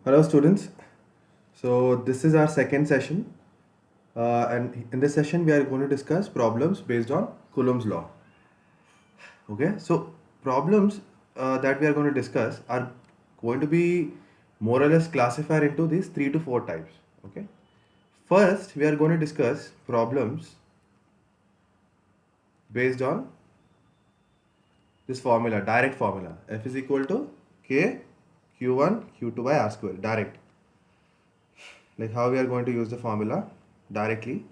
Hello, students. So, this is our second session, and in this session, we are going to discuss problems based on Coulomb's law. Okay, so problems that we are going to discuss are going to be more or less classified into these three to four types. Okay, first, we are going to discuss problems based on this formula, direct formula F is equal to K Q1 Q2 by R square, direct. Like how we are going to use the formula directly,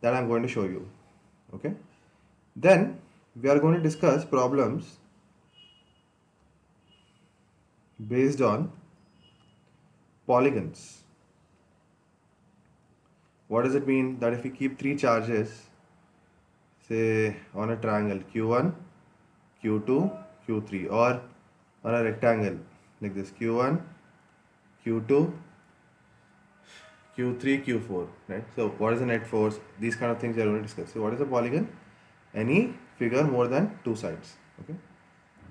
that I'm going to show you. Okay, then we are going to discuss problems based on polygons. What does it mean? That if we keep three charges, say on a triangle q1 q2 q3, or on a rectangle like this q1 q2 q3 q4, right? So what is the net force? These kind of things we are going to discuss. So what is a polygon? Any figure more than two sides. Okay,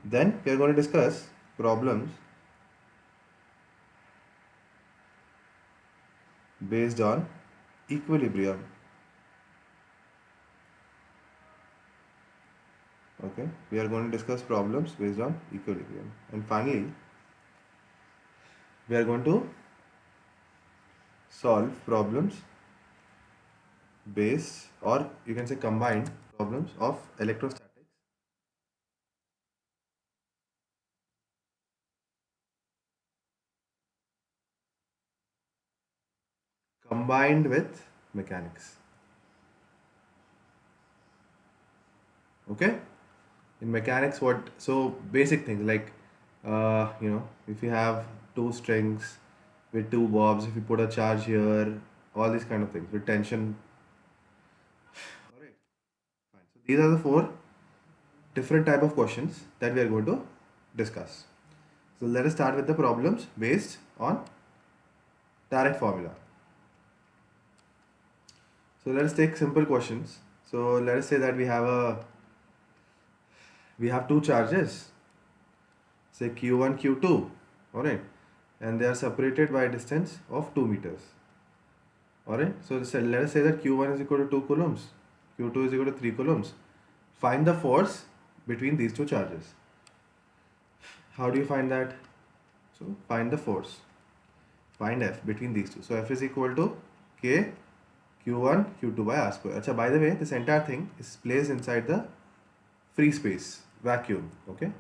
then we are going to discuss problems based on equilibrium. Okay, we are going to discuss problems based on equilibrium, and finally we are going to solve problems based, or you can say combined problems of electrostatics combined with mechanics. Okay, in mechanics, what, so basic things like if you have two strings with two bobs, if you put a charge here, all these kind of things with tension. All right, fine. So these are the four different type of questions that we are going to discuss. So let us start with the problems based on direct formula. So let us take simple questions. So let us say that we have two charges, say q1 q2, all right, and they are separated by a distance of 2 meters. All right, so let us say that q1 is equal to 2 coulombs, q2 is equal to 3 coulombs. Find the force between these two charges. How do you find that? So find the force, find F between these two. So F is equal to K q1 q2 by r square. Acha, by the way, this entire thing is placed inside the free space vacuum. Okay,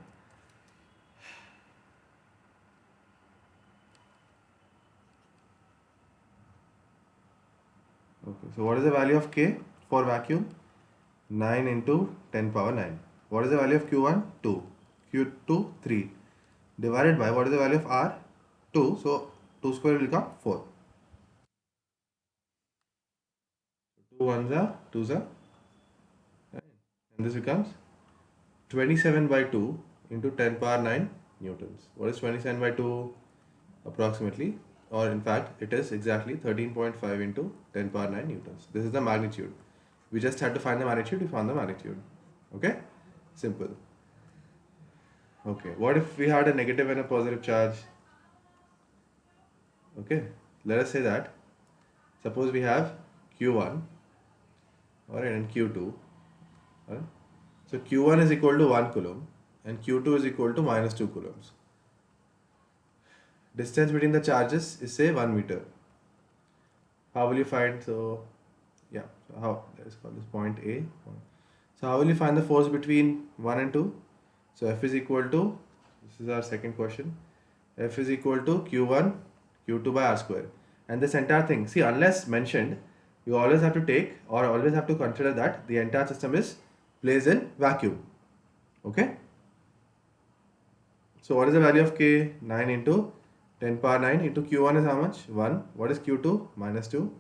so what is the value of K for vacuum? 9 into 10 power 9. What is the value of q1? 2. q2 3 divided by, what is the value of r? 2. So 2 square will become 4. 2 ones are 2s are, and this becomes 27 by 2 into 10 power 9 newtons. What is 27 by 2? Approximately, or in fact it is exactly 13.5 into 10 power 9 newtons. This is the magnitude. We just had to find the magnitude. We found the magnitude. Okay, simple. Okay, what if we had a negative and a positive charge? Okay, let us say that, suppose we have q1, all right, and q2, all right. So q1 is equal to 1 coulomb and q2 is equal to minus 2 coulombs. Distance between the charges is, say, 1 meter. How will you find? So yeah, so how, let's call this point A. So how will you find the force between 1 and 2? So F is equal to, this is our second question, F is equal to q1 q2 by r square. And this entire thing, see, unless mentioned, you always have to take, or always have to consider that the entire system is placed in vacuum. Okay, so what is the value of K? 9 into 10 power 9 into q1 is how much? 1. What is q2? Minus 2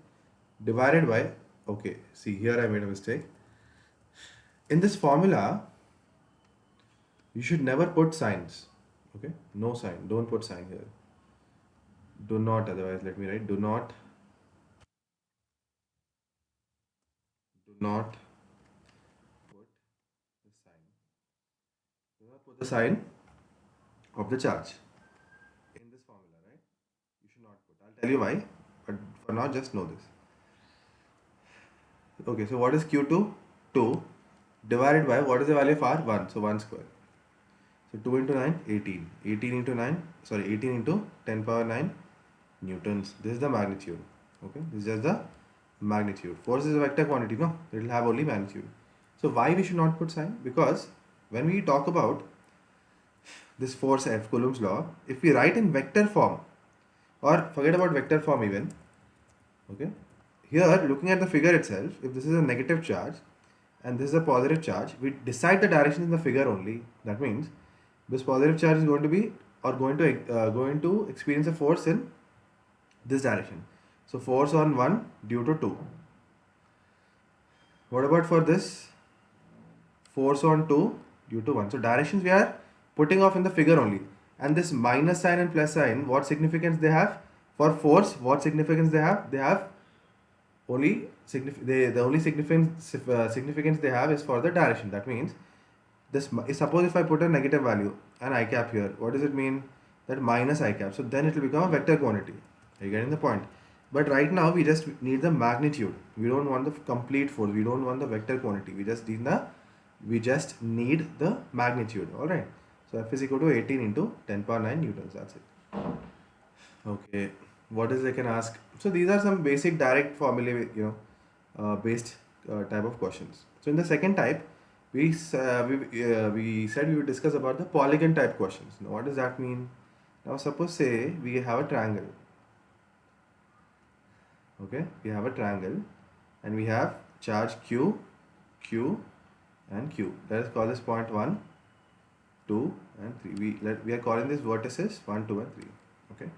divided by, okay, see, here I made a mistake. In this formula, you should never put signs. Okay, no sign, don't put sign here. Do not, otherwise let me write, do not put the sign. Do not put the sign of the charge in this formula, right? tell you why, but for now just know this. Okay, so what is Q2? 2 divided by what is the value of R? 1. So 1 square. So 2 into 9, 18. 18 into 9, sorry, 18 into 10 power 9 newtons. This is the magnitude. Okay, this is just the magnitude. Force is a vector quantity, no? It will have only magnitude. So why we should not put sign? Because when we talk about this force F, Coulomb's law, if we write in vector form, or forget about vector form even, okay, here looking at the figure itself, if this is a negative charge and this is a positive charge, we decide the direction in the figure only. That means this positive charge is going to be or going to experience a force in this direction. So force on 1 due to 2. What about for this? Force on 2 due to 1. So directions we are putting off in the figure only. And this minus sign and plus sign, what significance they have? For force, what significance they have? They have only the only significance they have is for the direction. That means this suppose if I put a negative value, an I cap here, what does it mean? That minus I cap. So then it will become a vector quantity. Are you getting the point? But right now we just need the magnitude. We don't want the complete force. We don't want the vector quantity. We just need the magnitude. All right. So F is equal to 18 into 10 power 9 newtons. That's it. Okay. What is I can ask? So these are some basic direct formula, based type of questions. So in the second type, we said we would discuss about the polygon type questions. Now, what does that mean? Now, suppose say we have a triangle. Okay, we have a triangle, and we have charge Q, Q, and Q. Let us call this point 1, 2, and 3. We are calling these vertices 1, 2, and 3. Okay.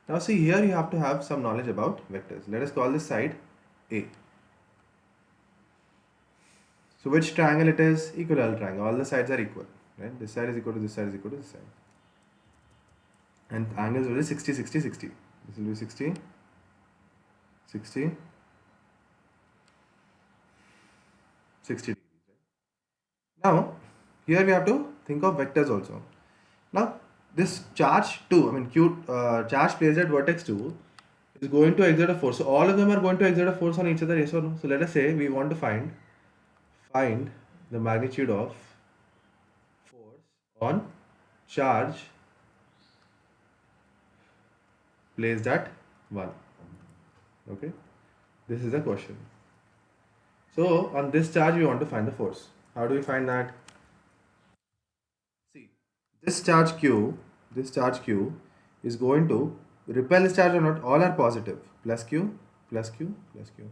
Now see here you have to have some knowledge about vectors. Let us call this side A. So which triangle it is? Equilateral triangle. All the sides are equal. Right? This side is equal to this side is equal to this side. And angles will be 60, 60, 60. This will be 60, 60, 60 degrees. Now, here we have to think of vectors also. Now, this charge 2, I mean charge placed at vertex 2 is going to exert a force. So all of them are going to exert a force on each other, yes or no? So let us say we want to find the magnitude of force on charge placed at 1. Okay, this is the question. So on this charge we want to find the force. How do we find that? See, this charge q is going to repel this charge or not. All are positive. Plus q, plus q, plus q.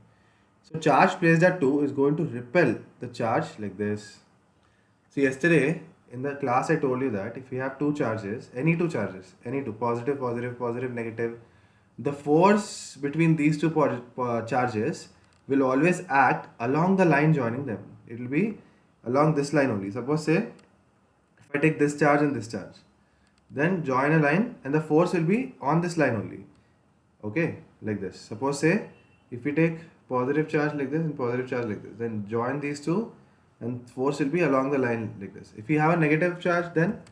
So charge placed at 2 is going to repel the charge like this. So yesterday in the class I told you that if you have two charges, any two charges, any two, positive, positive, positive, negative, the force between these two charges will always act along the line joining them. It will be along this line only. Suppose say if I take this charge and this charge, then join a line and the force will be on this line only. Okay, like this. Suppose say if we take positive charge like this and positive charge like this, then join these two and force will be along the line like this. If you have a negative charge, then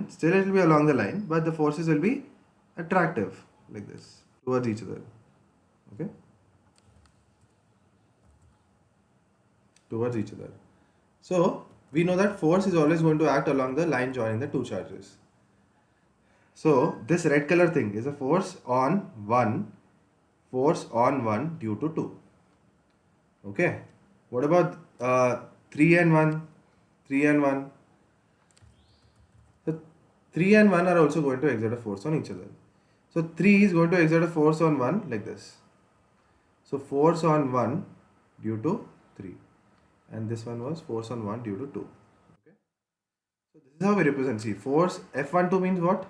still it will be along the line, but the forces will be attractive like this towards each other. Okay, towards each other. So we know that force is always going to act along the line joining the two charges. So this red color thing is a force on 1 due to 2. Okay. What about 3 and 1? 3 and 1. So 3 and 1 are also going to exert a force on each other. So 3 is going to exert a force on 1 like this. So force on 1 due to 3. And this one was force on 1 due to 2. Okay. So this is how we represent. See, force F12 means what?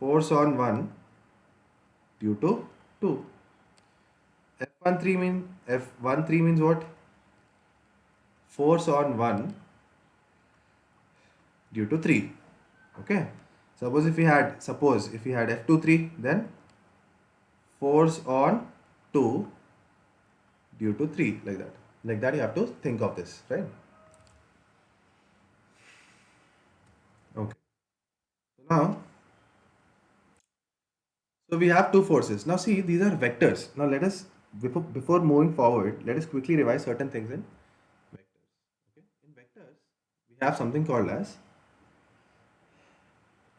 Force on 1 due to 2. F13 means what? Force on 1 due to 3. Okay. Suppose if we had F23, then force on 2 due to 3, like that. Like that you have to think of this, right? Okay. Now, so we have two forces. Now see, these are vectors. Now let us, before moving forward, let us quickly revise certain things in vectors. Okay? In vectors, we have something called as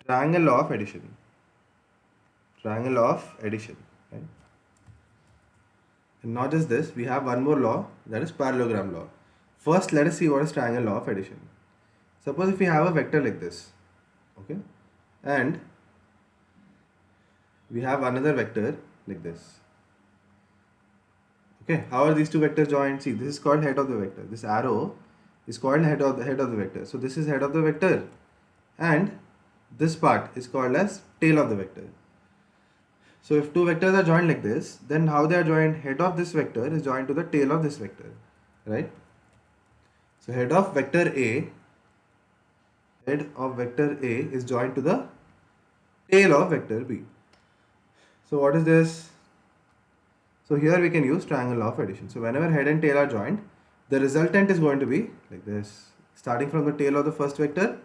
triangle law of addition. Triangle law of addition. Right? And not just this, we have one more law, that is parallelogram law. First, let us see what is triangle law of addition. Suppose if we have a vector like this, okay, and we have another vector like this. Okay, how are these two vectors joined? See, this is called head of the vector. This arrow is called head of the vector. So this is head of the vector, and this part is called as tail of the vector. So if two vectors are joined like this, then how they are joined? Head of this vector is joined to the tail of this vector, right? So head of vector A is joined to the tail of vector B. So what is this? So here we can use triangle law of addition. So whenever head and tail are joined, the resultant is going to be like this, starting from the tail of the first vector,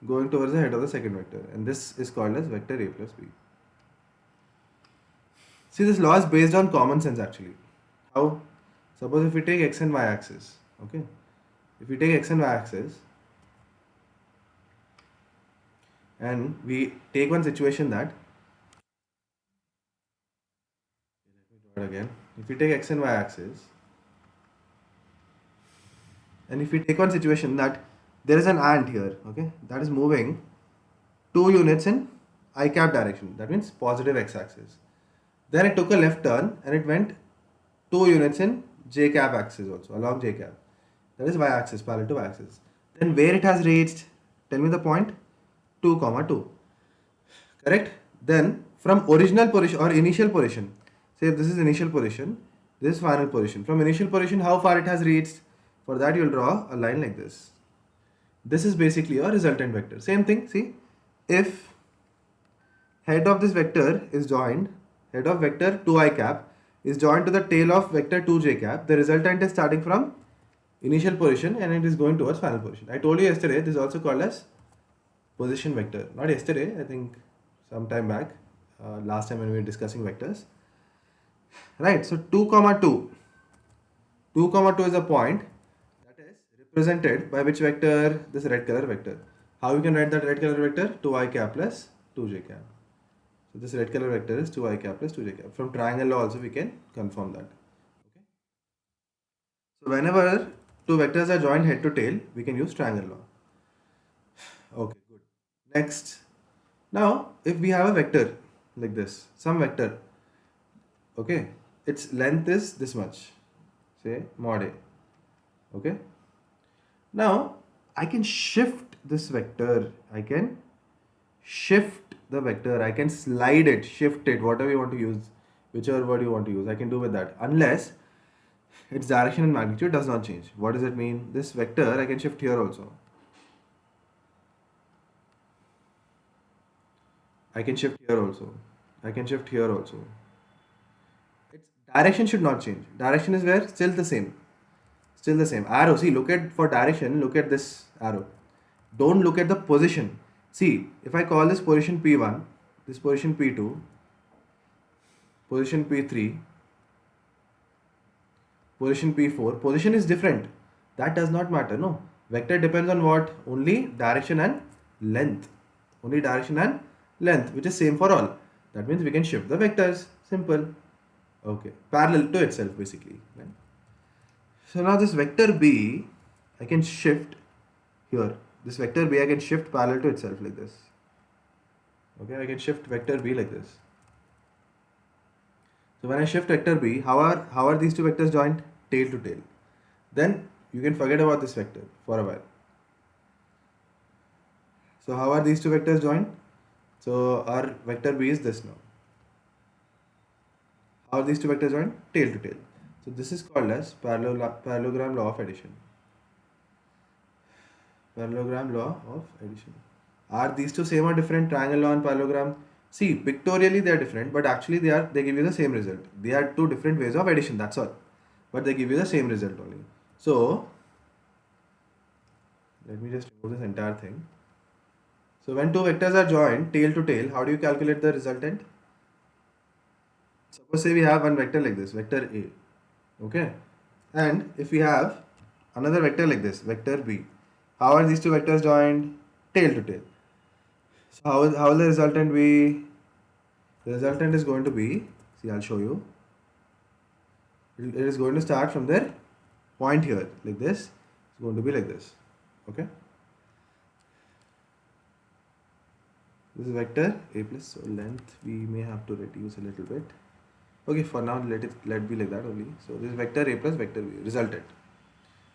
going towards the head of the second vector, and this is called as vector A plus B. See, this law is based on common sense actually. How? Suppose if we take x and y axis, okay? If we take x and y axis, and we take one situation that, let me draw it again. If we take x and y axis, and if we take one situation that there is an ant here, okay, that is moving 2 units in I cap direction, that means positive x axis. Then it took a left turn and it went 2 units in j cap axis also, along j cap, that is y axis, parallel to y axis. Then where it has reached, tell me the point, 2 comma 2, correct? Then from original position or initial position, say if this is initial position, this is final position. From initial position, how far it has reached? For that you will draw a line like this. This is basically a resultant vector. Same thing, see, if head of this vector is joined, head of vector 2i cap is joined to the tail of vector 2j cap, the resultant is starting from initial position and it is going towards final position. I told you yesterday this is also called as position vector. Not yesterday, I think some time back, last time when we were discussing vectors. Right, so 2 comma 2. 2 comma 2 is a point that is represented by which vector? This red color vector. How you can write that red color vector? 2i cap plus 2j cap. So this red color vector is 2i cap plus 2j cap. From triangle law also we can confirm that. Okay. So whenever two vectors are joined head to tail, we can use triangle law. Okay, good. Next. Now, if we have a vector like this, some vector, okay, its length is this much, say mod a, okay. Now, I can shift this vector, I can shift the vector, I can slide it, shift it, whatever you want to use, whichever word you want to use, I can do with that, unless its direction and magnitude does not change. What does it mean? This vector I can shift here also. I can shift here also. I can shift here also. Its direction should not change. Direction is where? Still the same. Still the same. Arrow. See, look at for direction, look at this arrow. Don't look at the position. See, if I call this position P1, this position P2, position P3, position P4, position is different. That does not matter. No. Vector depends on what? Only direction and length. Only direction and length, which is same for all. That means we can shift the vectors. Simple. Okay. Parallel to itself basically. Right? So now this vector B, I can shift here. This vector B I can shift parallel to itself like this. Okay, I can shift vector B like this. So when I shift vector B, how are these two vectors joined? Tail to tail. Then you can forget about this vector for a while. So how are these two vectors joined? So our vector B is this now. How are these two vectors joined? Tail to tail. So this is called as parallelogram law of addition. Parallelogram law of addition. Are these two same or different? Triangle law and parallelogram. See, pictorially they are different, but actually they give you the same result. They are two different ways of addition. That's all. But they give you the same result only. So let me just remove this entire thing. So when two vectors are joined tail to tail, how do you calculate the resultant? Suppose say we have one vector like this, vector A, okay, and if we have another vector like this, vector B, how are these two vectors joined? Tail to tail. So how will the resultant be? The resultant is going to be, see, I'll show you. It is going to start from their point here, like this. It's going to be like this, okay. This is vector A plus, so length we may have to reduce a little bit. Okay, for now let be like that only. So this is vector A plus vector B, resultant.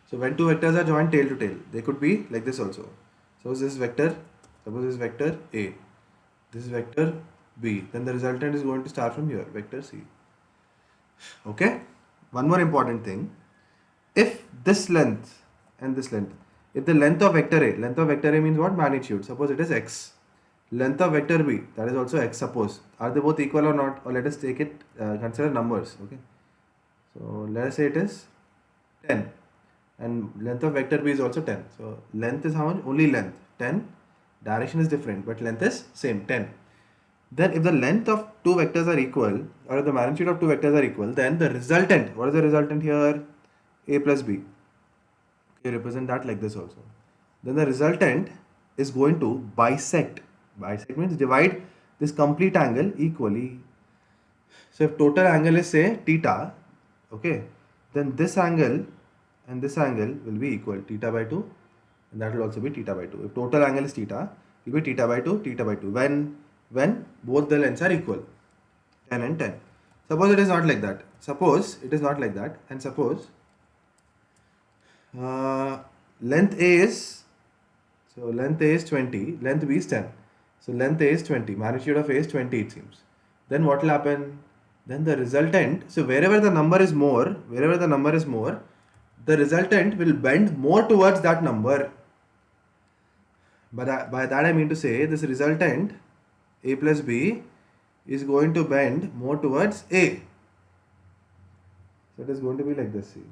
So when two vectors are joined tail to tail, they could be like this also. Suppose this is vector A, this is vector B, then the resultant is going to start from here, vector C. Okay, one more important thing. If this length and this length, if the length of vector A means what? Magnitude. Suppose it is x. Length of vector B, that is also x. Suppose, are they both equal or not? Or let us take it, consider numbers. Okay. So let us say it is 10, and length of vector B is also 10. So length is how much? Only length 10. Direction is different, but length is same 10. Then if the length of two vectors are equal, or if the magnitude of two vectors are equal, then the resultant, what is the resultant here? A plus B. Okay, represent that like this also. Then the resultant is going to bisect. Bisect means divide this complete angle equally. So if total angle is say theta, okay, then this angle and this angle will be equal, theta by 2, and that will also be theta by 2. If total angle is theta, it will be theta by 2, theta by 2. When both the lengths are equal, 10 and 10. Suppose it is not like that. Suppose it is not like that, and suppose length A is, so length A is 20, length B is 10. So length A is 20, magnitude of A is 20 it seems. Then what will happen? Then the resultant, so wherever the number is more, the resultant will bend more towards that number. By that I mean to say this resultant A plus B is going to bend more towards A. So it is going to be like this, see.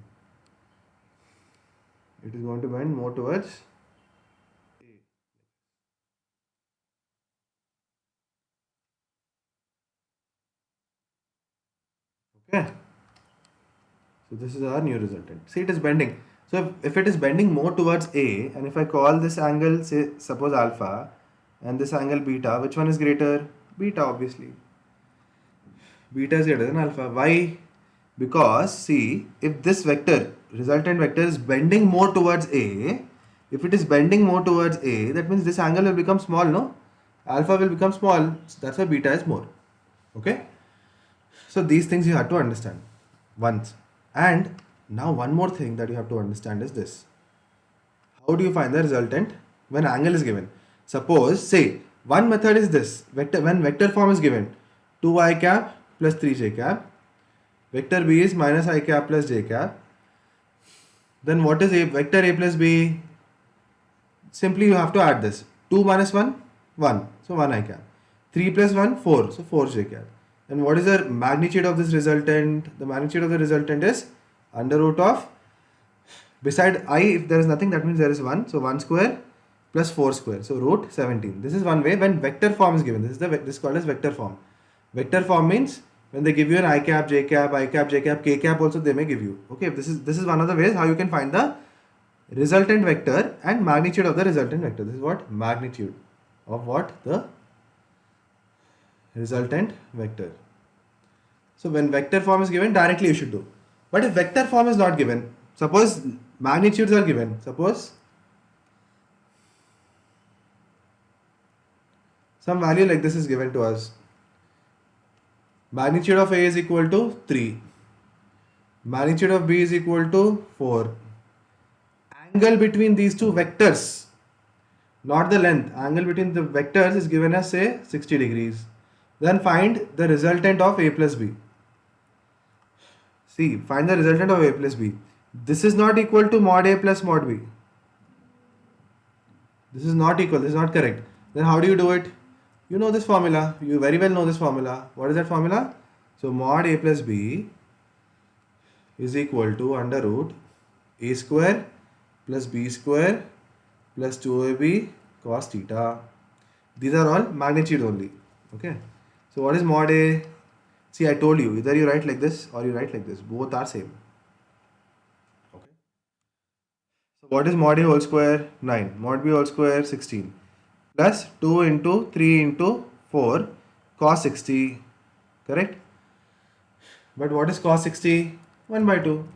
It is going to bend more towards A. Okay. So this is our new resultant. See, it is bending. So if it is bending more towards A, and if I call this angle, say, suppose alpha, and this angle beta, which one is greater? Beta, obviously. Beta is greater than alpha. Why? Because, see, if this vector, resultant vector is bending more towards A, if it is bending more towards A, that means this angle will become small, no? Alpha will become small. That's why beta is more. Okay? So these things you have to understand once. And now one more thing that you have to understand is this. How do you find the resultant when angle is given? Suppose, say, one method is this. When vector form is given, 2i cap plus 3j cap. Vector b is minus I cap plus j cap. Then what is vector a plus b? Simply you have to add this. 2 minus 1, 1. So 1 I cap. 3 plus 1, 4. So 4 j cap. And what is the magnitude of this resultant? The magnitude of the resultant is under root of, beside I, if there is nothing, that means there is 1. So 1 square plus 4 square. So root 17. This is one way when vector form is given. This is called as vector form. Vector form means when they give you an I cap, j cap, k cap also they may give you. Okay, this is one of the ways how you can find the resultant vector and magnitude of the resultant vector. This is what? Magnitude of what? The resultant vector. So when vector form is given, directly you should do. But if vector form is not given, suppose magnitudes are given, suppose some value like this is given to us. Magnitude of A is equal to 3. Magnitude of B is equal to 4. Angle between these two vectors, not the length, angle between the vectors is given as say 60 degrees. Then find the resultant of A plus B. See, find the resultant of A plus B. This is not equal to mod A plus mod B. This is not equal, this is not correct. Then how do you do it? You know this formula, you very well know this formula. What is that formula? So mod A plus B is equal to under root A square plus B square plus 2AB cos theta. These are all magnitude only. Okay. So what is mod A? See, I told you, either you write like this or you write like this. Both are same. Okay. So what is mod A whole square? 9. Mod B whole square 16. Plus 2 into 3 into 4 cos 60. Correct? But what is cos 60? 1 by 2.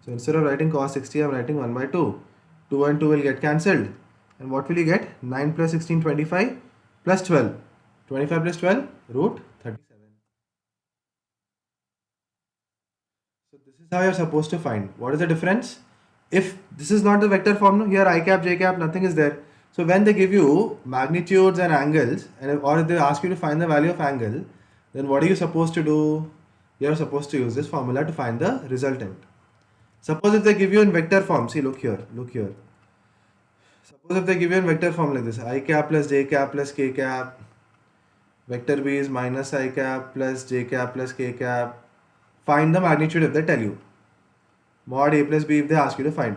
So instead of writing cos 60, I am writing 1 by 2. 2 and 2 will get cancelled. And what will you get? 9 plus 16, 25 plus 12. 25 plus 12, root 37. So this is how you are supposed to find. What is the difference? If this is not the vector form, no, here I cap, j cap, nothing is there. So when they give you magnitudes and angles, or they ask you to find the value of angle, then what are you supposed to do? You are supposed to use this formula to find the resultant. Suppose if they give you in vector form, see, look here, look here. Suppose if they give you in vector form like this, I cap plus j cap plus k cap, vector b is minus I cap plus j cap plus k cap. Find the magnitude if they tell you. Mod a plus b if they ask you to find.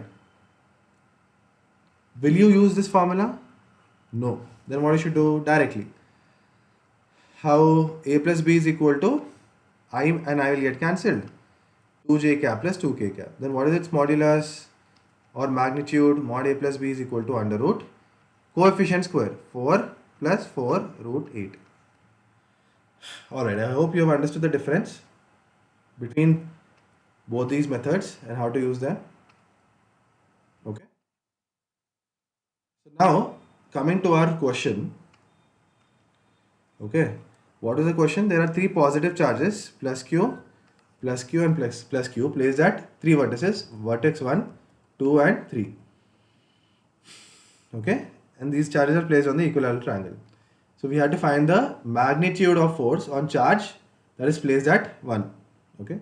Will you use this formula? No. Then what you should do directly? How a plus b is equal to I and I will get cancelled. 2j cap plus 2k cap. Then what is its modulus or magnitude? Mod a plus b is equal to under root coefficient square 4 plus 4 root 8. Alright, I hope you have understood the difference between both these methods and how to use them. Okay. So now coming to our question. Okay. What is the question? There are three positive charges plus q and plus q placed at three vertices, vertex 1, 2 and 3. Okay. And these charges are placed on the equilateral triangle. So we had to find the magnitude of force on charge that is placed at 1. Okay.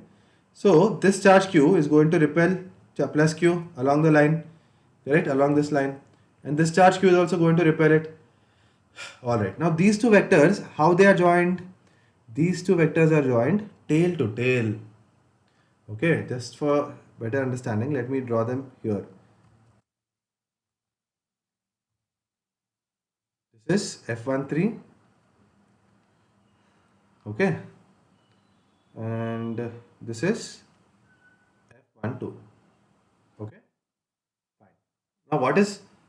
So this charge q is going to repel plus q along the line, correct, along this line, and this charge q is also going to repel it. Alright, now these two vectors, how they are joined? These two vectors are joined tail to tail. Okay, just for better understanding, let me draw them here. This is F13, okay, and this is F12, okay, fine. Now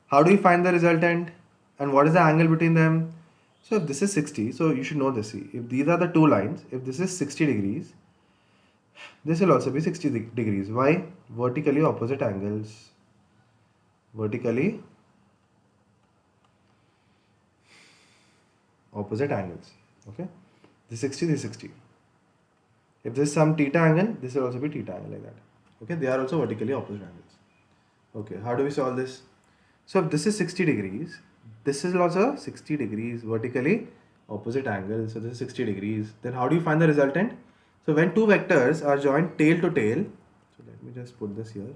how do we find the resultant and what is the angle between them? So if this is 60, so you should know this, see, if these are the two lines, if this is 60 degrees, this will also be 60 degrees. Why? Vertically opposite angles. Vertically opposite angles. Okay. This 60, this 60. If this is some theta angle, this will also be theta angle like that. Okay. They are also vertically opposite angles. Okay. How do we solve this? So if this is 60 degrees, this is also 60 degrees vertically opposite angle. So this is 60 degrees. Then how do you find the resultant? So when two vectors are joined tail to tail, so let me just put this here.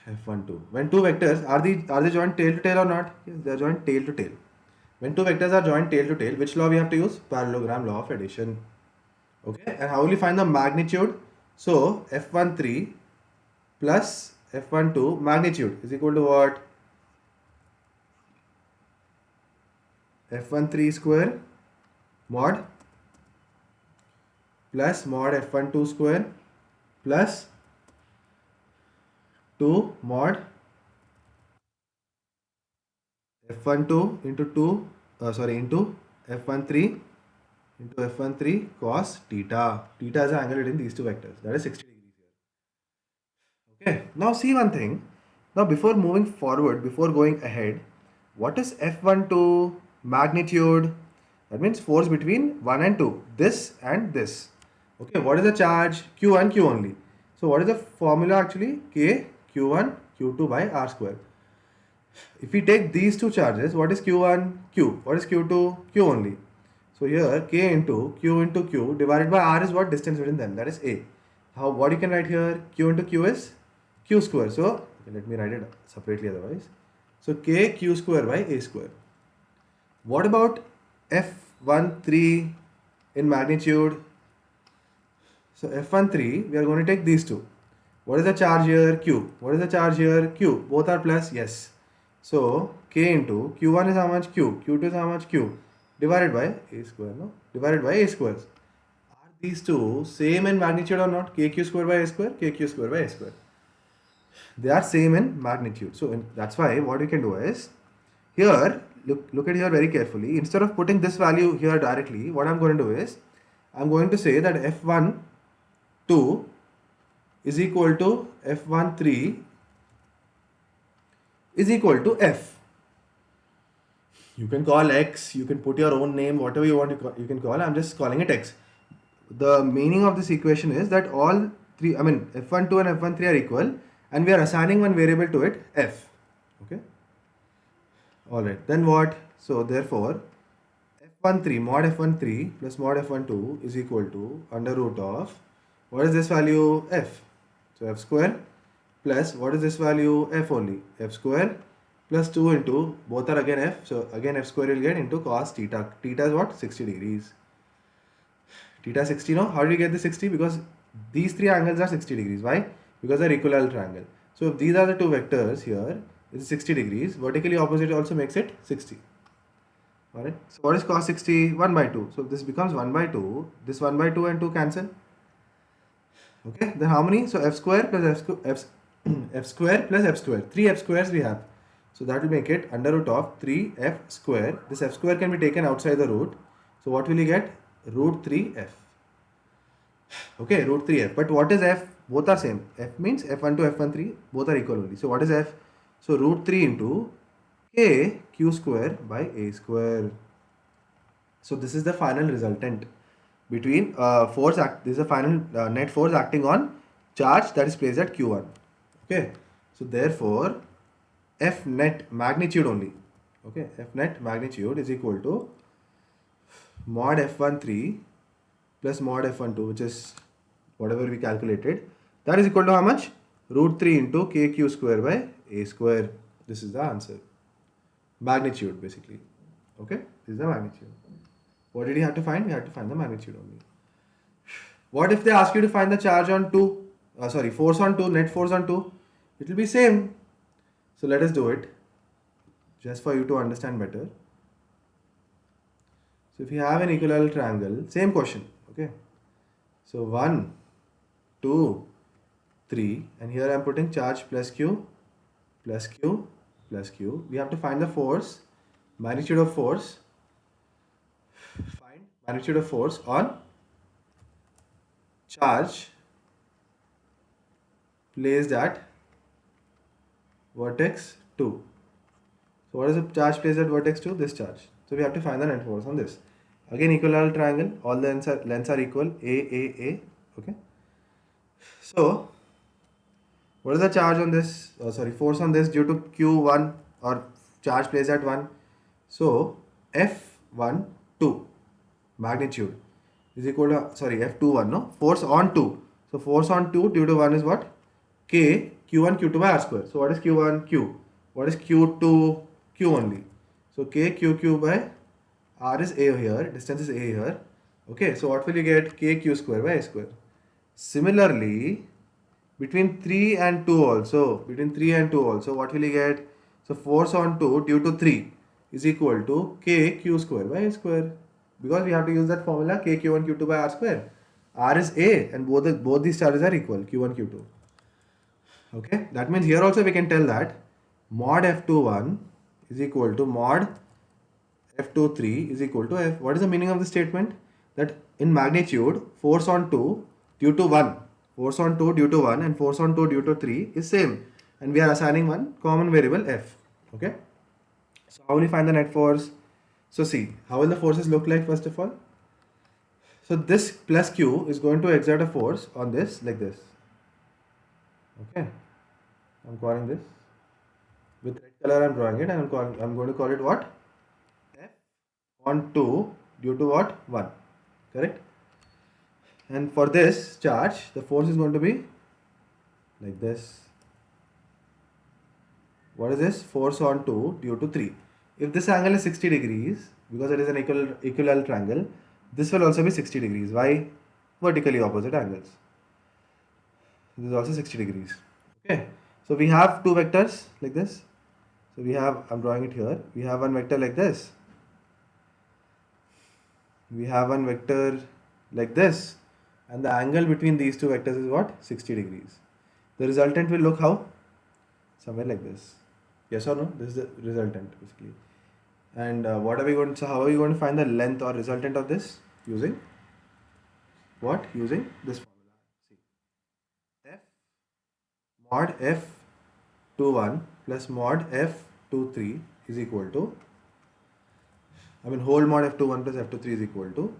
F12. When two vectors are they joined tail to tail or not? Yes, they are joined tail to tail. When two vectors are joined tail to tail, which law we have to use? Parallelogram law of addition. Okay, and how will you find the magnitude? So F13 plus F12 magnitude is equal to what? F13 square mod plus mod F12 square plus 2 mod F12 into 2 into F13 into F13 cos theta. Theta is the angle between these two vectors, that is 60 degrees here. Okay, now see one thing. Now before moving forward, before going ahead, what is F12 magnitude? That means force between 1 and 2, this and this. Okay, what is the charge? Q and Q only. So what is the formula actually? K Q1 Q2 by R square. If we take these two charges, what is Q1? Q. What is Q2? Q only. So here K into Q divided by R is what? Distance between them, that is A. What you can write here? Q into Q is Q square. So okay, let me write it separately otherwise. So K Q square by A square. What about F13 in magnitude? So F13, we are going to take these two. What is the charge here? Q. What is the charge here? Q. Both are plus? Yes. So k into q1 is how much? Q. q2 is how much? Q. Divided by a square, no? Divided by a square. Are these two same in magnitude or not? Kq square by a square, kq square by a square. They are same in magnitude. So that's why what we can do is, here, look at here very carefully. Instead of putting this value here directly, what I'm going to do is, I'm going to say that f1 2 is equal to f1 3 is equal to f. You can call x, you can put your own name, whatever you want you can call. I'm just calling it x. The meaning of this equation is that all three, I mean f12 and f13 are equal, and we are assigning one variable to it, f. Okay. All right. Then what? So therefore, f13 mod f13 plus mod f12 is equal to under root of, what is this value? F. So f square plus what is this value? F only. F square plus 2 into, both are again f. So again f square will get into cos theta. Theta is what? 60 degrees. Theta 60, no? How did you get the 60? Because these three angles are 60 degrees. Why? Because they're equilateral triangle. So if these are the two vectors here, this is 60 degrees. Vertically opposite also makes it 60. Alright. So what is cos 60? 1 by 2. So this becomes 1 by 2. This 1 by 2 and 2 cancel. Okay. Then how many? So f square plus f square plus f square. 3 f squares we have. So that will make it under root of 3f square. This f square can be taken outside the root. So what will you get? Root 3f. Okay, root 3f. But what is f? Both are same. F means f12, f13, both are equal only. So what is f? So root 3 into k q square by a square. So this is the final resultant between force act. This is the final net force acting on charge that is placed at q1. Okay. So therefore, F net magnitude only. Okay, F net magnitude is equal to mod f13 plus mod f12, which is whatever we calculated. That is equal to how much? Root 3 into kq square by a square. This is the answer. Magnitude basically. Okay, this is the magnitude. What did you have to find? We had to find the magnitude only. What if they ask you to find the charge on 2? Force on 2, net force on 2? It will be same. So let us do it just for you to understand better. So if you have an equilateral triangle, same question, okay? So 1, 2, 3, and here I am putting charge plus Q, plus Q, plus Q. We have to find the force, magnitude of force, find magnitude of force on charge placed at vertex 2. So what is the charge placed at vertex 2? This charge. So we have to find the net force on this. Again, equilateral triangle, all the lengths are equal, A, okay. So, what is the charge on this, force on this due to Q1 or charge placed at 1? So, F1, 2, magnitude is equal to, F21, no? Force on 2. So, force on 2 due to 1 is what? K, Q1, Q2 by R square. So, what is Q1? Q. What is Q2? Q only. So, K, Q by R is A here, distance is A here. Okay, so what will you get? KQ square by A square. Similarly, between 3 and 2 also, what will you get? So force on 2 due to 3 is equal to KQ square by A square. Because we have to use that formula KQ1, Q2 by R square. R is A and both these charges are equal, Q1, Q2. Okay, that means here also we can tell that mod F21 is equal to mod F23 is equal to F. What is the meaning of the statement? That in magnitude, force on 2 due to 1, force on 2 due to 1 and force on 2 due to 3 is same. And we are assigning one common variable F. Okay. So how will you find the net force? So see, how will the forces look like first of all? So this plus Q is going to exert a force on this like this. Okay. I'm calling this. With red color I'm drawing it and I'm going to call it what? F on 2 due to what? 1. Correct? And for this charge, the force is going to be like this. What is this? Force on 2 due to 3. If this angle is 60 degrees, because it is an equilateral triangle, this will also be 60 degrees. Why? Vertically opposite angles. This is also 60 degrees. Okay. So we have two vectors like this. So we have, I'm drawing it here, we have one vector like this, we have one vector like this, and the angle between these two vectors is what? 60 degrees. The resultant will look how? Somewhere like this. Yes or no? This is the resultant basically. And what are we going to, so how are we going to find the length or resultant of this? Using what? Using this formula. See, f mod f21 plus mod f23 is equal to, whole mod f21 plus f23 is equal to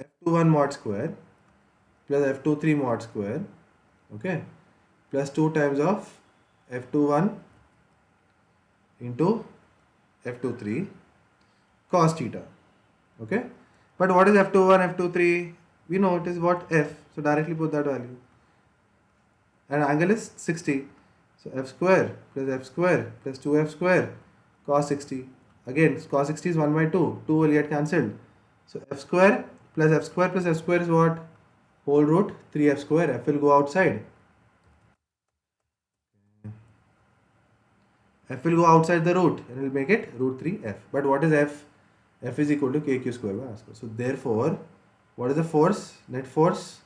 f21 mod square plus f23 mod square, okay, plus 2 times of f21 into f23 cos theta, okay. But what is f21, f23? We know it is what? F. So directly put that value. And angle is 60. So f square plus 2f square cos 60. Again, cos 60 is 1 by 2. 2 will get cancelled. So f square plus f square plus f square is what? Whole root 3f square. F will go outside. F will go outside the root and will make it root 3f. But what is f? F is equal to kq square by r square. So therefore, what is the force? Net force?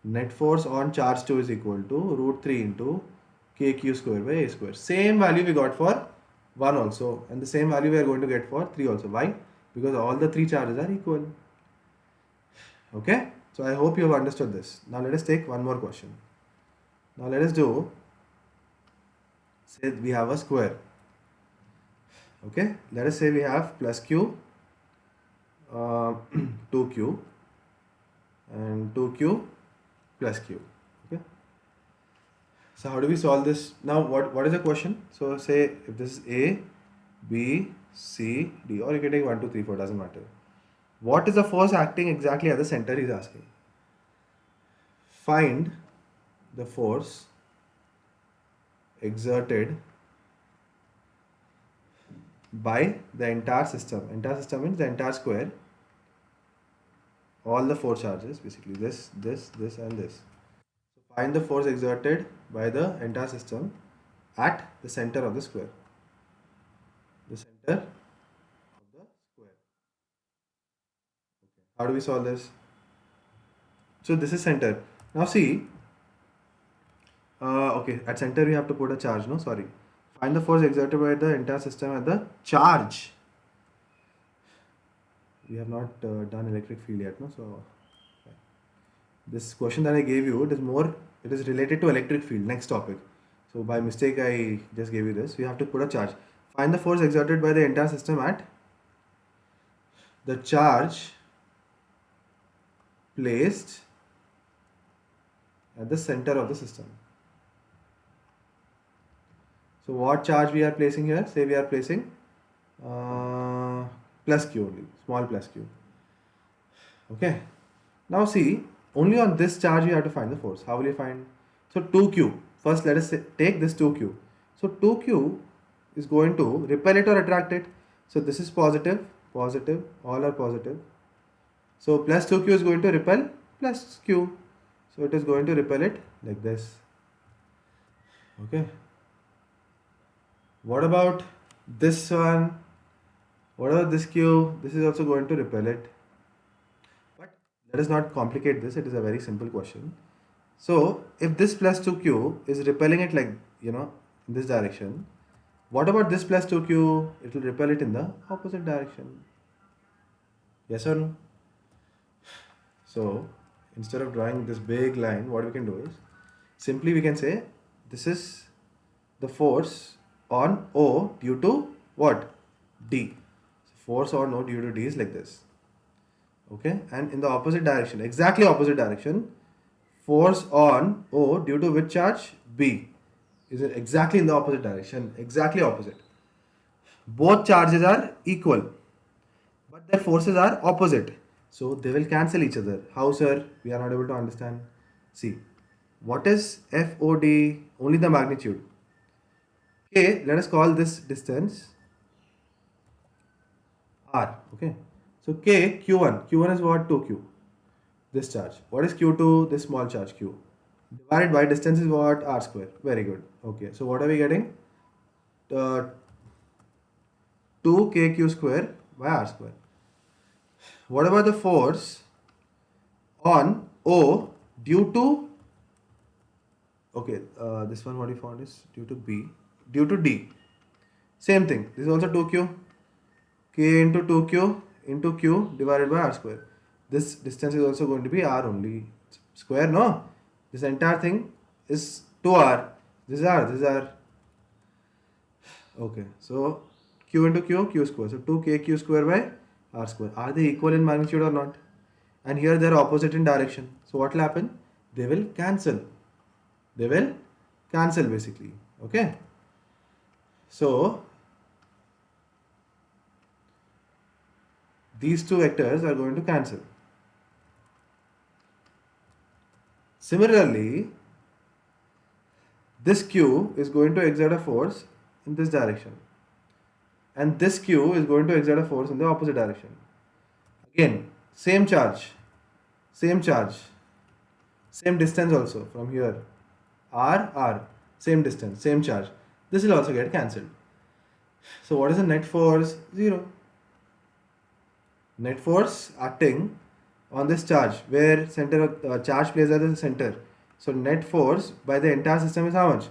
Net force on charge 2 is equal to root 3 into kq square by a square. Same value we got for 1 also, and the same value we are going to get for 3 also. Why? Because all the 3 charges are equal. Okay? So I hope you have understood this. Now let us take one more question. Now let us do, say we have a square. Okay? Let us say we have plus q, 2q and 2q plus q. Okay? So how do we solve this? Now what is the question? So say if this is A, B, C, D, or you can take 1, 2, 3, 4, doesn't matter. What is the force acting exactly at the center, he's asking. Find the force exerted by the entire system. Entire system means the entire square. All the 4 charges, basically this, and this. So find the force exerted by the entire system at the center of the square. The center of the square. Okay. How do we solve this? So this is center. Now see, okay, at center we have to put a charge, no? Sorry. Find the force exerted by the entire system at the charge. We have not done electric field yet, no? So this question that I gave you, it is related to electric field, next topic. So by mistake I just gave you this. We have to put a charge. Find the force exerted by the entire system at the charge placed at the center of the system. So what charge we are placing here? Say we are placing plus q only, small plus q. Okay. Now see, only on this charge you have to find the force. How will you find? So 2q. First let us take this 2q. So 2q is going to repel it or attract it. So this is positive, positive, all are positive. So plus 2q is going to repel plus q. So it is going to repel it like this. Okay. What about this one? What about this q? This is also going to repel it. But let us not complicate this. It is a very simple question. So if this plus 2q is repelling it like, in this direction, what about this plus 2q? It will repel it in the opposite direction. Yes or no? So instead of drawing this big line, what we can do is, simply we can say this is the force on O due to what? D. Force on O due to D is like this. Okay, and in the opposite direction, exactly opposite direction, force on O due to which charge? B. Is it exactly in the opposite direction? Exactly opposite. Both charges are equal, but their forces are opposite. So they will cancel each other. How, sir? We are not able to understand. See, what is FOD? Only the magnitude. Okay, let us call this distance R. Okay. So K, Q1. Q1 is what? 2Q. This charge. What is Q2? This small charge Q. Divided by distance is what? R square. Very good. Okay. So what are we getting? uh, 2kq square by r square. What about the force on O due to, okay, this one what you found is due to B, due to D. Same thing. This is also 2q, k into 2q into q divided by r square. This distance is also going to be r only. Square, no? This entire thing is 2r. This is r, this is r. Okay, so q into q square. So 2kq square by r square. Are they equal in magnitude or not? And here they are opposite in direction. So what will happen? They will cancel. They will cancel basically. Okay. So these two vectors are going to cancel. Similarly, this q is going to exert a force in this direction, and this q is going to exert a force in the opposite direction. Again, same charge, same charge, same distance also from here, r, same distance, same charge. This will also get cancelled. So what is the net force? 0. Net force acting on this charge, where center of charge plays at the center. So net force by the entire system is how much?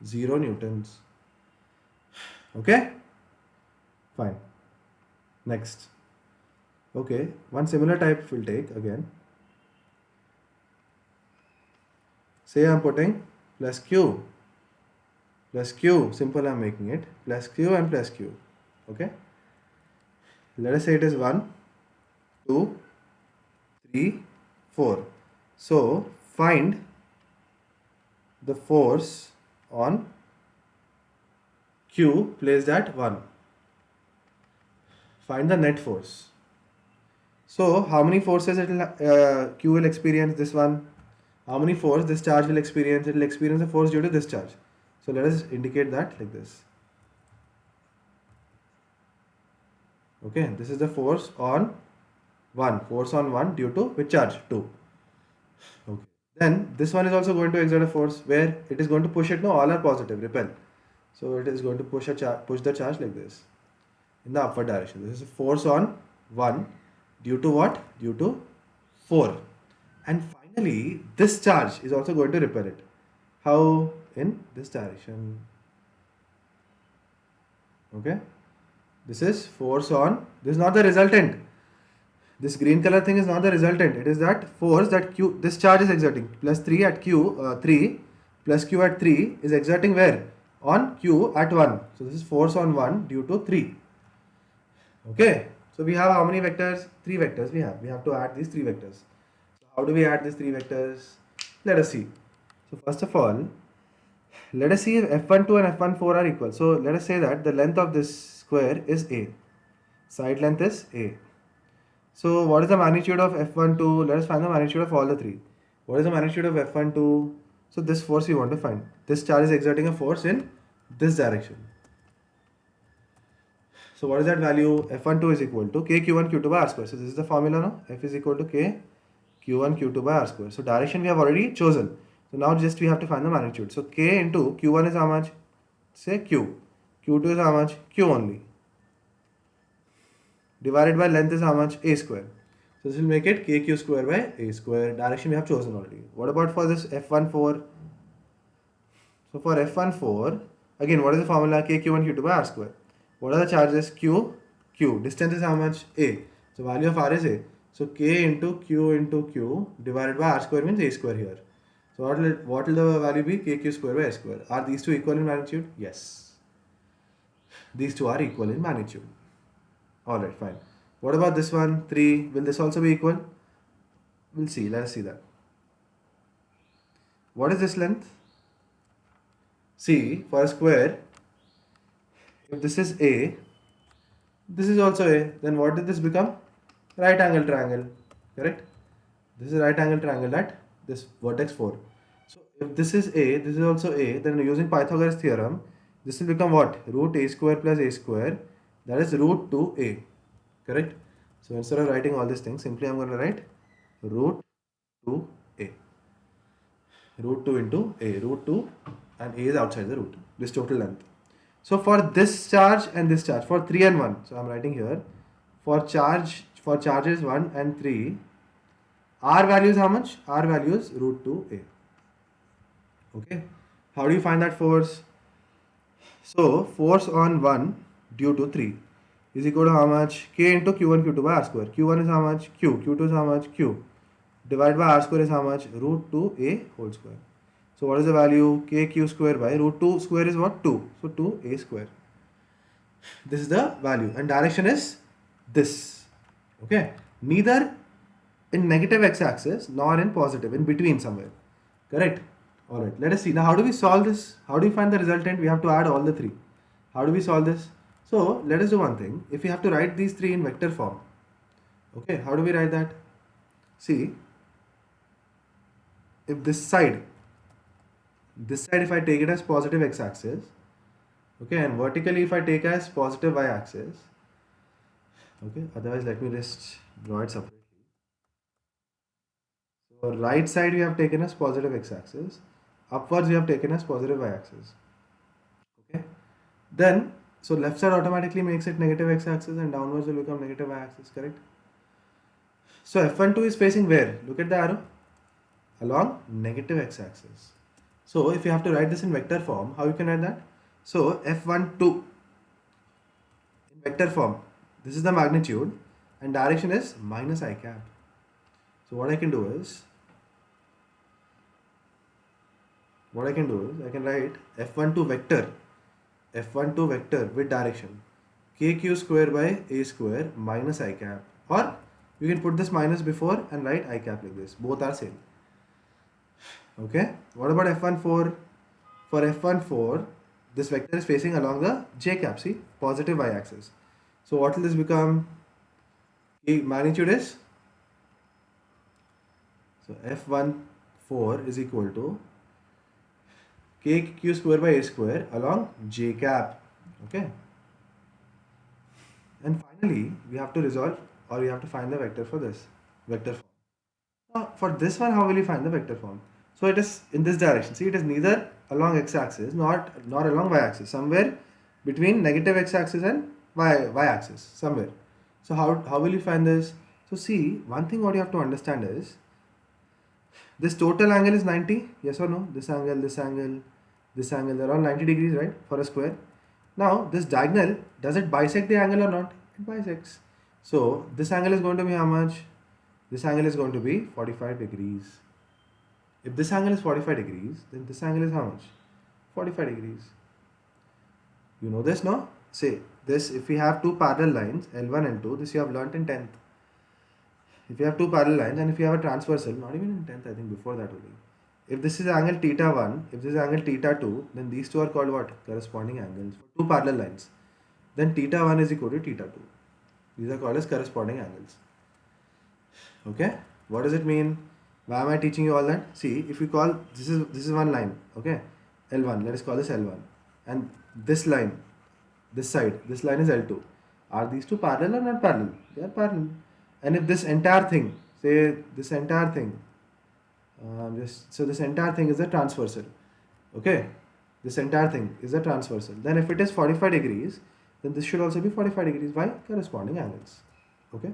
0 newtons. Okay, fine. Next. Okay, one similar type will take again. Say I'm putting plus q, simple I'm making it, plus q and plus q. Okay, let us say it is 1, 2, 3, 4. So find the force on q placed at 1. Find the net force. So how many forces q will experience? This one. How many force this charge will experience? It will experience a force due to this charge. So let us indicate that like this. Okay, this is the force on 1. Force on 1 due to which charge? 2. Okay. Then this one is also going to exert a force where it is going to push it. No, all are positive, repel. So it is going to push the charge like this in the upward direction. This is a force on 1 due to what? Due to 4. And finally, this charge is also going to repel it. How? In this direction. Okay. This is force on, this is not the resultant. This green color thing is not the resultant. It is that force that q, this charge is exerting. Plus 3 at q, 3 plus q at 3 is exerting where? On q at 1. So this is force on 1 due to 3. Okay. So we have how many vectors? 3 vectors we have. We have to add these 3 vectors. So how do we add these 3 vectors? Let us see. So first of all, let us see if f12 and f14 are equal. So let us say that the length of this square is a. Side length is a. So what is the magnitude of f12? Let us find the magnitude of all the 3. What is the magnitude of f12? So this force we want to find. This charge is exerting a force in this direction. So what is that value? F12 is equal to k q1 q2 by r square. So this is the formula now. F is equal to k q1 q2 by r square. So direction we have already chosen. So now just we have to find the magnitude. So k into q1 is how much? Say q. q2 is how much? Q only. Divided by length is how much? A square. So this will make it kq square by a square. Direction we have chosen already. What about for this f14? So for f14, again what is the formula? K q1 q2 by r square. What are the charges? Q, q. Distance is how much? A. So value of r is a. So k into q divided by r square means a square here. So what will the value be? Kq square by a square. Are these two equal in magnitude? Yes. These two are equal in magnitude. Alright, fine. What about this one? 3. Will this also be equal? We'll see. Let us see that. What is this length? See, for a square, if this is A, this is also A, then what did this become? Right angle triangle. Correct? This is right angle triangle at this vertex 4. So if this is A, this is also A, then using Pythagoras theorem, this will become what? Root A square plus A square. That is root 2A. Correct? So instead of writing all these things, simply I'm going to write root 2A. Root 2 into A. Root 2 and A is outside the root. This total length. So for this charge and this charge, for 3 and 1, so I'm writing here, for charges 1 and 3, R value is how much? R value is root 2a. Okay. How do you find that force? So force on 1 due to 3 is equal to how much? K into Q1 Q2 by R square. Q1 is how much? Q. Q2 is how much? Q. Divided by R square is how much? Root 2a whole square. So what is the value? KQ square by root 2 square is what? 2. So 2a square. This is the value and direction is this. Okay. Neither in negative x-axis nor in positive, in between somewhere. Correct? Alright, let us see. Now how do we solve this? How do we find the resultant? We have to add all the three. How do we solve this? So let us do one thing. If we have to write these three in vector form, okay, how do we write that? See, if this side if I take it as positive x-axis, okay, and vertically if I take as positive y-axis, okay, otherwise let me just draw it separately. So right side we have taken as positive x-axis, upwards we have taken as positive y-axis, okay. Then, so left side automatically makes it negative x-axis and downwards will become negative y-axis, correct? So F12 is facing where? Look at the arrow. Along negative x-axis. So if you have to write this in vector form, how you can write that? So F12 in vector form, this is the magnitude and direction is minus I cap. So what I can do is, I can write F12 vector with direction KQ square by A square minus I cap, or you can put this minus before and write I cap like this. Both are same. Okay. What about F14? For F14, this vector is facing along the j cap, see, positive y-axis. So what will this become? The magnitude is, so F14 is equal to KQ square by A square along j cap. Okay. And finally, we have to resolve, or we have to find the vector for this vector form. Now, for this one, how will you find the vector form? So it is in this direction. See, it is neither along x-axis nor along y-axis. Somewhere between negative x-axis and y-axis. Somewhere. So how will you find this? So see, one thing what you have to understand is this total angle is 90. Yes or no? This angle, this angle, this angle. They're all 90 degrees, right? For a square. Now this diagonal, does it bisect the angle or not? It bisects. So this angle is going to be how much? This angle is going to be 45 degrees. If this angle is 45 degrees, then this angle is how much? 45 degrees. You know this, no? Say this, if we have two parallel lines, L1 and 2, this you have learnt in 10th. If you have two parallel lines and if you have a transversal, not even in 10th, I think before that only. If this is angle theta 1, if this is angle theta 2, then these two are called what? Corresponding angles for two parallel lines. Then theta 1 is equal to theta 2. These are called as corresponding angles. Okay? What does it mean? Why am I teaching you all that? See, if you call, this is one line, okay? L1, let us call this L1. And this line, this side, this line is L2. Are these two parallel or not parallel? They are parallel. And if this entire thing, say this entire thing, so this entire thing is a transversal, okay? This entire thing is a transversal. Then if it is 45 degrees, then this should also be 45 degrees. Why? Corresponding angles, okay?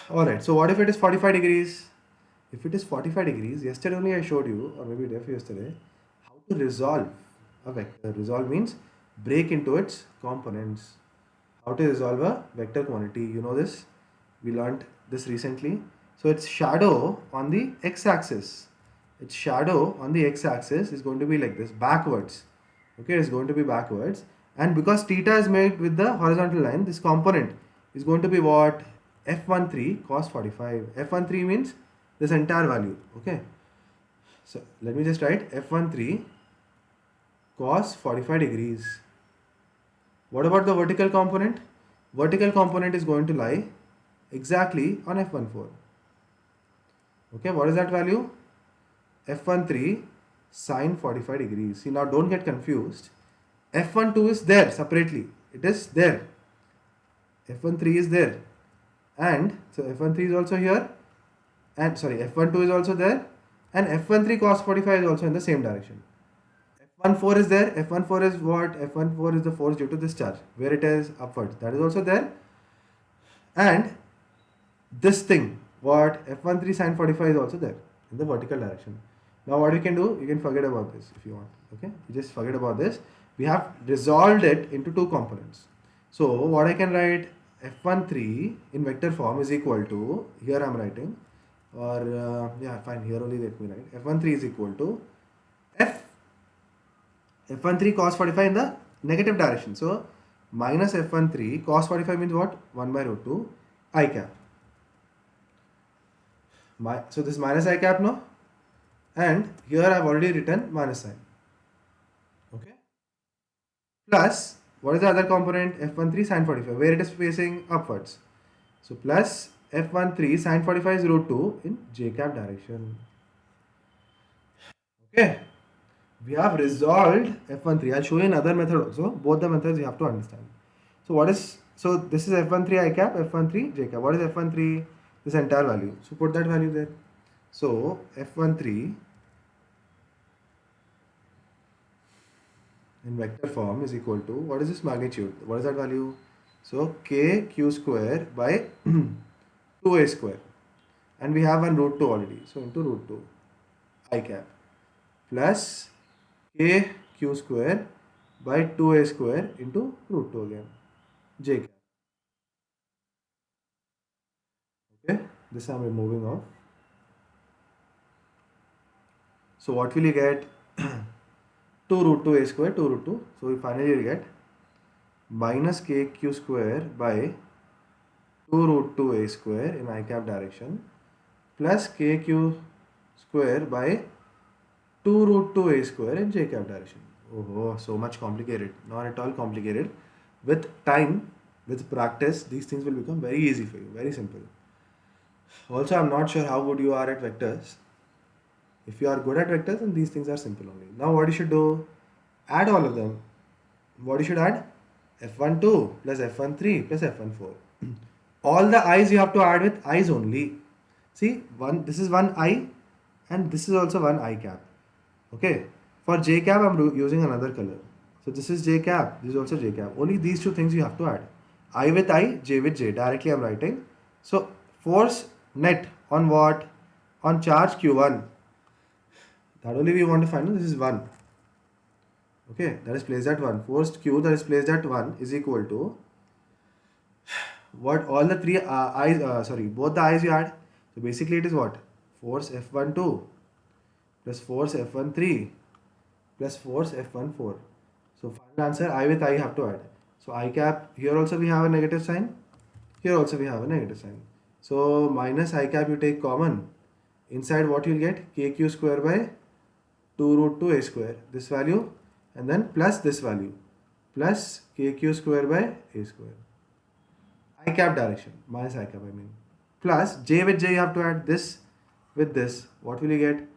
Alright, so what if it is 45 degrees? If it is 45 degrees, yesterday only I showed you, or maybe day before yesterday, how to resolve a vector. Resolve means break into its components. How to resolve a vector quantity. You know this? We learned this recently. So its shadow on the x-axis. Its shadow on the x-axis is going to be like this, backwards. Okay, it's going to be backwards. And because theta is made with the horizontal line, this component is going to be what? F13 cos 45. F13 means this entire value, okay? So let me just write F13 cos 45 degrees. What about the vertical component? Vertical component is going to lie exactly on F14. Okay, what is that value? F13 sine 45 degrees. See, now don't get confused. F12 is there separately. It is there. F13 is there. And so F13 is also here. And sorry, F12 is also there. And F13 cos 45 is also in the same direction. F14 is there. F14 is what? F14 is the force due to this charge, where it is upwards. That is also there. And this thing, what? F13 sine 45 is also there in the vertical direction. Now what you can do, you can forget about this if you want. Okay, you just forget about this. We have resolved it into two components. So what I can write, F13 in vector form is equal to, here I am writing, or yeah, fine, here only let me write. F13 is equal to F F13 cos 45 in the negative direction. So minus F13 cos 45 means what? 1 by root 2 I cap. So this minus I cap no, and here I have already written minus sign. Okay. Plus, what is the other component? F13 sin 45, where it is facing upwards. So plus F13 sin 45 is root 2 in J cap direction. Okay. We have resolved F13. I'll show you another method also. Both the methods you have to understand. So this is F13 I cap, F13 J cap. What is F13? This entire value. So put that value there. So F13 in vector form is equal to, what is this magnitude? What is that value? So k q square by 2a square, and we have one root 2 already. So into root 2 I cap plus k q square by 2a square into root 2 again j cap. Okay, this I'm removing off. So what will you get? 2 root 2 a square, 2 root 2. So we finally get minus k q square by 2 root 2 a square in I cap direction plus k q square by 2 root 2 a square in j cap direction. Oh, so much complicated. Not at all complicated. With time, with practice, these things will become very easy for you, very simple. Also, I'm not sure how good you are at vectors. If you are good at vectors, then these things are simple only. Now what you should do, add all of them. What you should add? F12 plus F13 plus F14. All the i's you have to add with i's only. See, this is one I and this is also one I cap. Okay. For J cap, I'm using another color. So this is J cap, this is also J cap. Only these two things you have to add. I with I, J with J. Directly I'm writing. So force net on what? On charge Q1. That only we want to find out. This is 1. Okay, that is placed at 1. Force Q that is placed at 1 is equal to what? All the three i's, both the i's you add. So basically it is what? Force F12 plus force F13 plus force F14. So final answer, I with I have to add. So I cap, here also we have a negative sign. Here also we have a negative sign. So minus I cap you take common. Inside what you'll get? KQ square by 2 root 2 a square. This value, and then plus this value. Plus KQ square by a square. I cap direction. Minus I cap I mean. Plus J with J you have to add this with this. What will you get?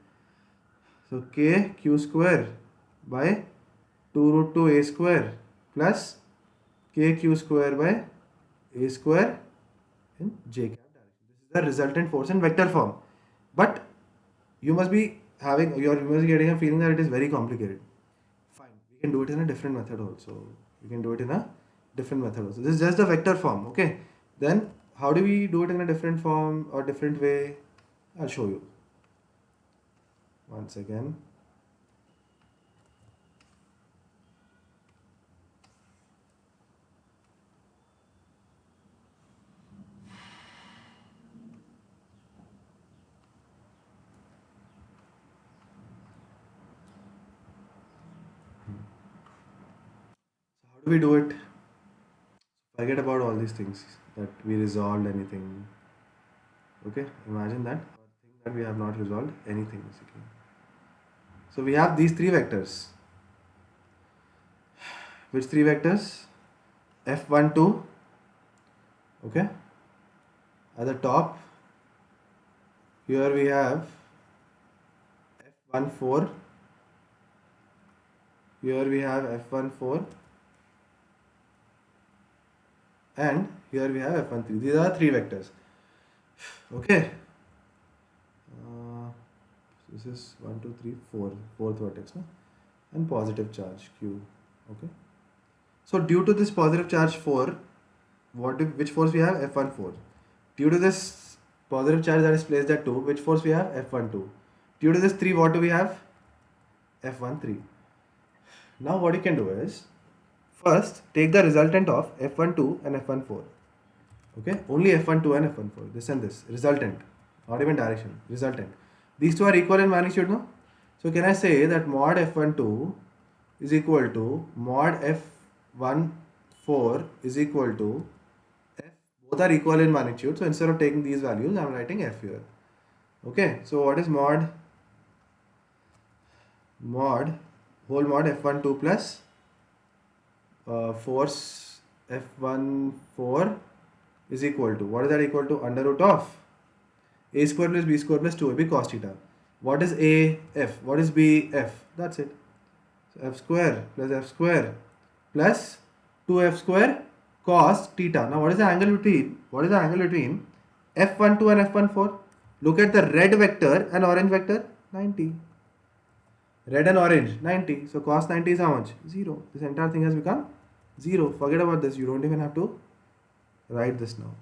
So k q square by 2 root 2 a square plus k q square by a square in j cap direction. This is the resultant force in vector form. But you must be getting a feeling that it is very complicated. Fine, we can do it in a different method also. We can do it in a different method also. This is just the vector form, okay? Then how do we do it in a different form or different way? I'll show you. Once again. How do we do it? Forget about all these things that we resolved anything. Okay, imagine that, or think that we have not resolved anything basically. So we have these three vectors. Which three vectors? F12, okay, at the top. Here we have F14. Here we have F14. And here we have F13. These are three vectors. Okay. This is 1, 2, 3, 4. Fourth vertex. No? and positive charge q. Okay. So due to this positive charge 4, which force we have? F1 force. Due to this positive charge that is placed at 2, which force we have? F1 2. Due to this 3, what do we have? F1 3. Now what you can do is, first take the resultant of F1 2 and F1 4. Okay, only F1 2 and F1 4. This and this resultant, not even direction. Resultant. These two are equal in magnitude, no? So can I say that mod F1 2 is equal to mod F1 4 is equal to F, both are equal in magnitude. So instead of taking these values, I am writing F here. Okay, so what is mod whole mod F1 2 plus force F1 4 is equal to, what is that equal to? Under root of a square plus b square plus 2ab cos theta. What is a? F. What is b? F. That's it. So f square plus 2f square cos theta. Now what is the angle between? What is the angle between f12 and f14? Look at the red vector and orange vector. 90. Red and orange 90. So cos 90 is how much? 0. This entire thing has become 0. Forget about this. You don't even have to write this now.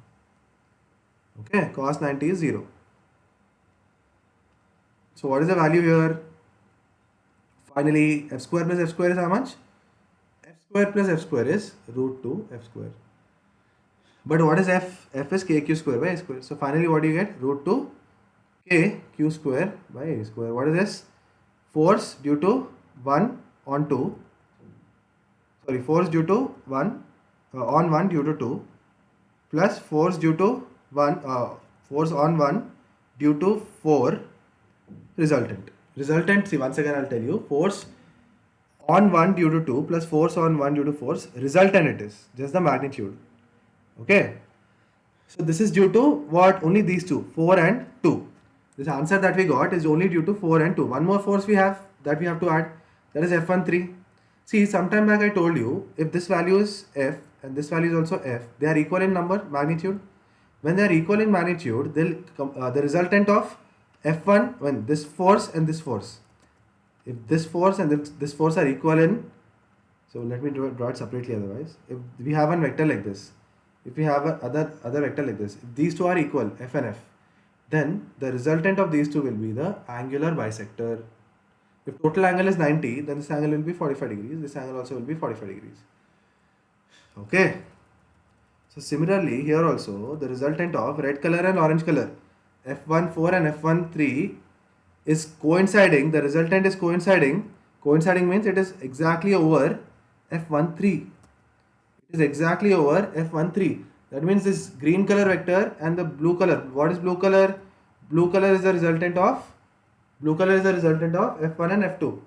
Okay, cos 90 is 0. So what is the value here? Finally, f square is how much? F square plus f square is root 2 f square. But what is f? F is kq square by a square. So finally what do you get? Root 2 k q square by a square. What is this? Force due to 1 on 2. Sorry, force due to 1 on 1 due to 2 plus force due to 1 force on 1 due to 4 resultant. Resultant, see, once again I'll tell you, force on 1 due to 2 plus force on 1 due to force, resultant it is, just the magnitude. Okay. So this is due to what? Only these two, 4 and 2. This answer that we got is only due to 4 and 2. One more force we have that we have to add, that is F13. See, sometime back I told you, if this value is F and this value is also F, they are equal in number, magnitude. When they are equal in magnitude, the resultant of F1, when this force and this force, if this force and this force are equal in, so let me draw it separately otherwise. If we have one vector like this, if we have a other vector like this, if these two are equal, F and F, then the resultant of these two will be the angular bisector. If total angle is 90, then this angle will be 45 degrees. This angle also will be 45 degrees. Okay. So similarly, here also the resultant of red color and orange color, F14 and F13 is coinciding. The resultant is coinciding. Coinciding means it is exactly over F13. It is exactly over F13. That means this green color vector and the blue color. What is blue color? Blue color is the resultant of F1 and F2.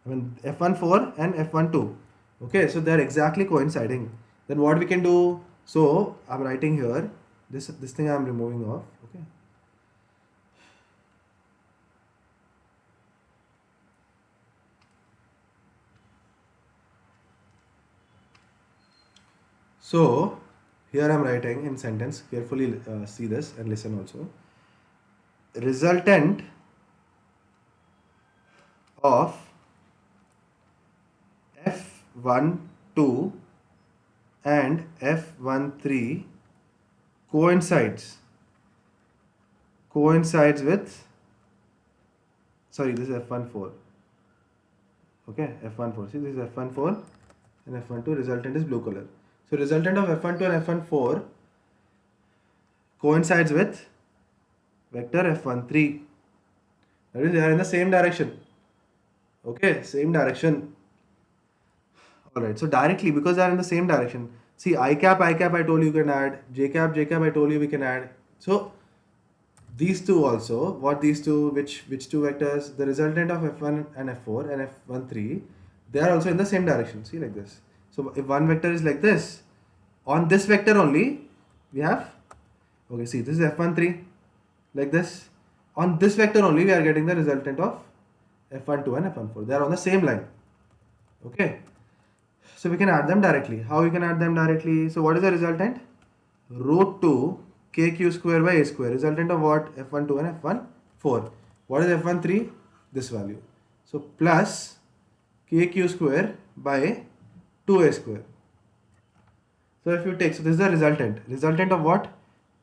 I mean F14 and F12. Okay, so they are exactly coinciding. Then what we can do? So I'm writing here this thing I'm removing off. Okay. So here I'm writing in sentence. Carefully see this and listen also. Resultant of F12 and F13 coincides with, sorry, this is F14. Okay, F14. See, this is F14 and F12. Resultant is blue color. So resultant of F12 and F14 coincides with vector F13. That is, they are in the same direction. Okay, same direction. Alright, so directly, because they are in the same direction. See, I cap I told you can add. J cap I told you we can add. So these two also, which two vectors? The resultant of F1 and F4 and F13, they are also in the same direction. See, like this. So if one vector is like this, on this vector only we have, okay, see, this is F13 like this. On this vector only we are getting the resultant of F12 and F14. They are on the same line. Okay. So we can add them directly. How we can add them directly? So what is the resultant? Root 2 kq square by a square. Resultant of what? F12 and F14. What is F13? This value. So plus kq square by 2a square. So if you take, so this is the resultant of what?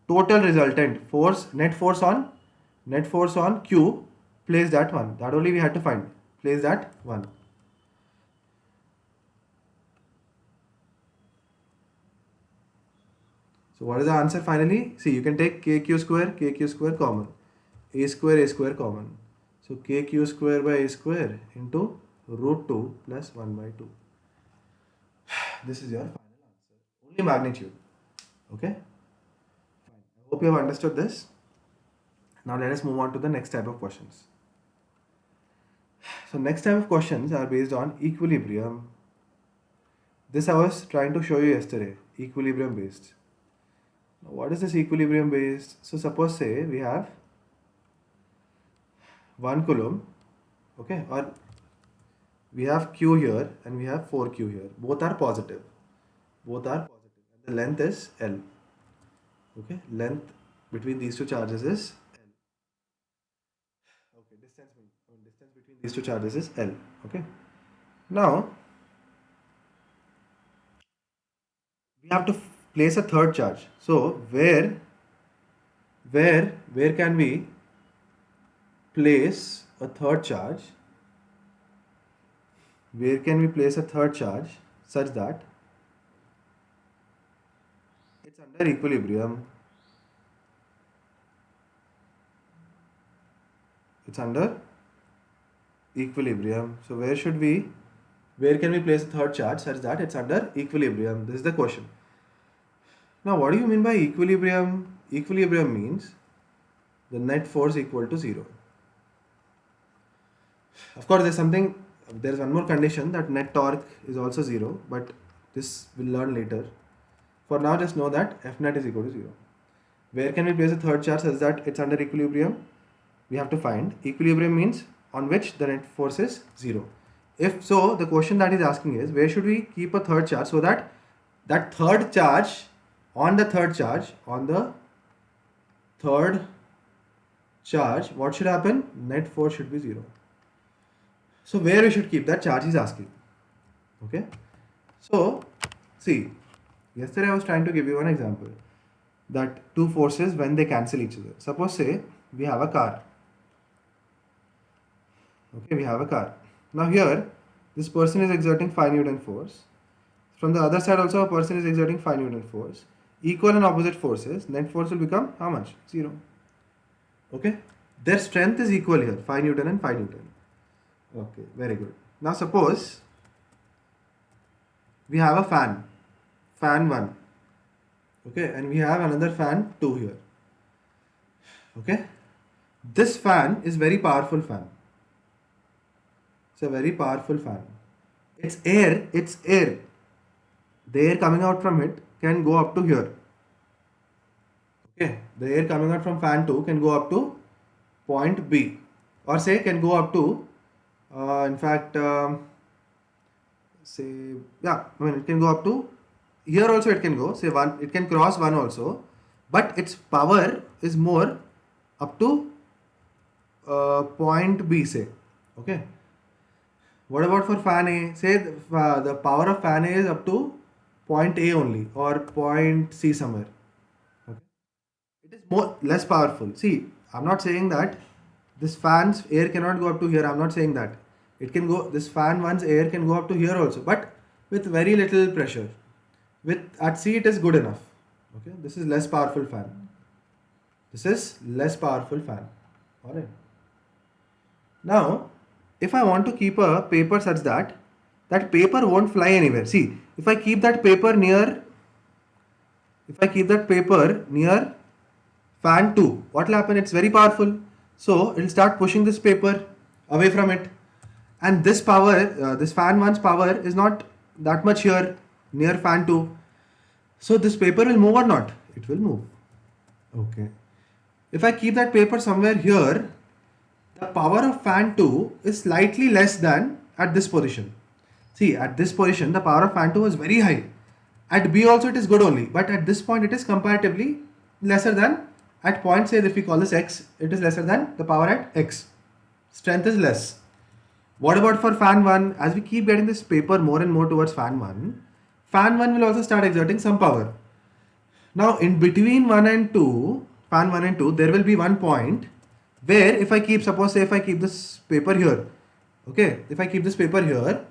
Total resultant force, net force on q, place that one. That only we had to find. Place that one. So what is the answer finally? See, you can take kq square common, a square common. So kq square by a square into root 2 plus 1 by 2. This is your final answer. Only magnitude. Okay? Fine. I hope you have understood this. Now let us move on to the next type of questions. So next type of questions are based on equilibrium. This I was trying to show you yesterday, equilibrium based. Now what is this equilibrium based? So suppose say we have 1 coulomb, okay, or we have q here and we have 4q here. Both are positive. Both are positive. And the length is L. Okay, length between these two charges is L. Okay, distance between these two charges is L. Okay. Now we have to place a third charge. So where can we place a third charge? Where can we place a third charge such that it's under equilibrium? It's under equilibrium. So where can we place a third charge such that it's under equilibrium? This is the question. Now what do you mean by equilibrium? Equilibrium means the net force equal to 0. Of course there's one more condition, that net torque is also 0, but this we'll learn later. For now just know that F net is equal to 0. Where can we place a third charge such that it's under equilibrium? We have to find equilibrium means on which the net force is 0. If so, the question that is asking is, where should we keep a third charge so that that third charge on the third charge, what should happen? Net force should be 0. So where we should keep that charge is asking. Okay. So see, yesterday I was trying to give you one example that two forces when they cancel each other. Suppose say we have a car. Okay, we have a car. Now here this person is exerting 5 Newton force. From the other side also a person is exerting 5 Newton force. Equal and opposite forces, net force will become how much? 0. Okay. Their strength is equal here, 5 Newton and 5 Newton. Okay, very good. Now suppose we have a fan 1. Okay, and we have another fan 2 here. Okay. This fan is very powerful fan. It's a very powerful fan. It's air. The air coming out from it can go up to here. Okay, the air coming out from fan 2 can go up to point B, or say can go up to it can go up to here also. It can go, say 1, it can cross 1 also, but its power is more up to point B, say. Okay. What about for fan A? Say the power of fan A is up to point A only, or point C somewhere. Okay. It is less powerful. See, I'm not saying that this fan's air cannot go up to here. I'm not saying that. It can go, this fan one's air can go up to here also, but with very little pressure. At C it is good enough. Okay, this is less powerful fan. Alright. Now, if I want to keep a paper such that that paper won't fly anywhere. See, if I keep that paper near fan 2, what will happen? It's very powerful. So it will start pushing this paper away from it. And this power, this fan 1's power is not that much here near fan 2. So this paper will move or not? It will move. Okay. If I keep that paper somewhere here, the power of fan 2 is slightly less than at this position. See, at this position, the power of fan 2 is very high. At B also it is good only, but at this point it is comparatively lesser than at point, say if we call this X, it is lesser than the power at X. Strength is less. What about for fan 1? As we keep getting this paper more and more towards fan 1 will also start exerting some power. Now in between 1 and 2, fan 1 and 2, there will be one point where if I keep, suppose say if I keep this paper here, okay, if I keep this paper here,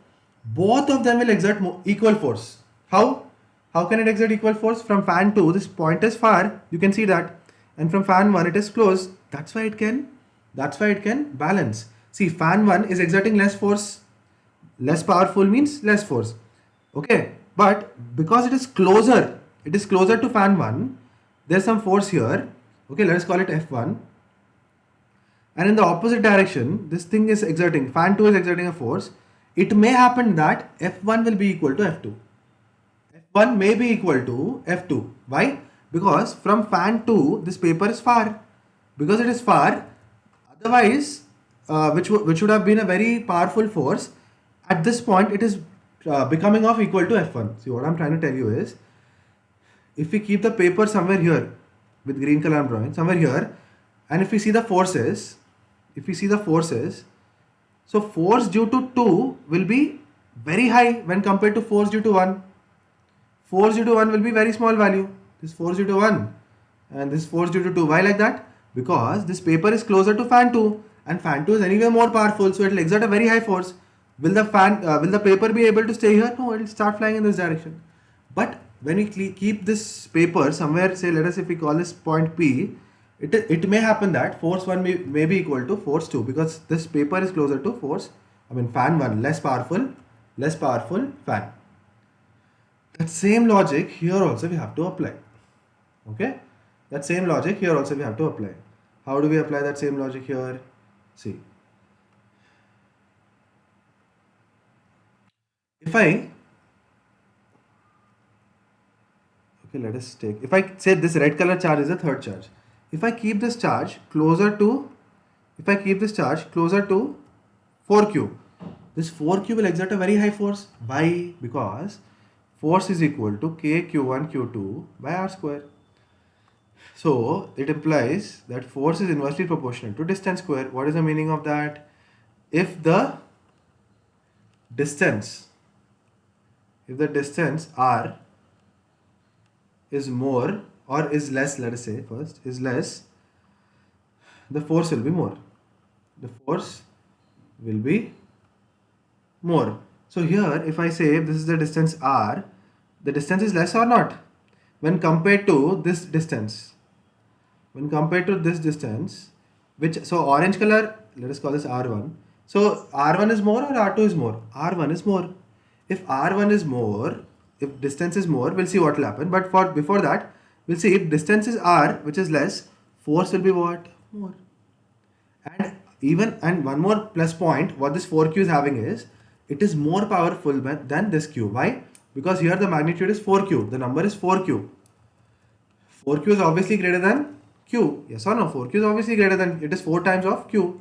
both of them will exert equal force. How? How can it exert equal force? From fan 2, this point is far, you can see that, and from fan 1 it is close. That's why it can balance. See, fan 1 is exerting less force. Less powerful means less force. Okay, but because it is closer to fan 1, there's some force here. Okay, let us call it F1. And in the opposite direction, this thing is exerting, fan 2 is exerting a force. It may happen that F1 will be equal to F2. F1 may be equal to F2. Why? Because from fan 2, this paper is far. Because it is far, otherwise, which would have been a very powerful force, at this point it is becoming of equal to F1. See, what I'm trying to tell you is, if we keep the paper somewhere here, with green color I'm drawing, somewhere here, and if we see the forces, so force due to 2 will be very high when compared to force due to 1. Force due to 1 will be very small value. This force due to 1 and this force due to 2. Why like that? Because this paper is closer to fan 2 and fan 2 is anyway more powerful, so it will exert a very high force. Will the paper be able to stay here? No, it will start flying in this direction. But when we keep this paper somewhere, say let us if we call this point P, it may happen that force 1 may be equal to force 2 because this paper is closer to fan 1, less powerful fan. That same logic here also we have to apply. Okay, that same logic here also we have to apply. How do we apply that same logic here? See, if I okay, let us take, if I say this red color charge is the third charge, if I keep this charge closer to 4q, this 4q will exert a very high force. Why? Because force is equal to k q1 q2 by r square. So it implies that force is inversely proportional to distance square. What is the meaning of that? If the distance r is more or is less, let us say first, is less, the force will be more. The force will be more. So here, if I say this is the distance r, the distance is less or not when compared to this distance. When compared to this distance, so orange color, let us call this R1. So R1 is more or R2 is more? R1 is more. If R1 is more, if distance is more, we'll see what will happen. But before that, we'll see if distance is R, which is less, force will be what? More. And one more plus point, what this 4q is having is, it is more powerful than this q. Why? Because here the magnitude is 4q, the number is 4q. 4q is obviously greater than q. Yes or no? 4q is obviously greater than, it is 4 times of q.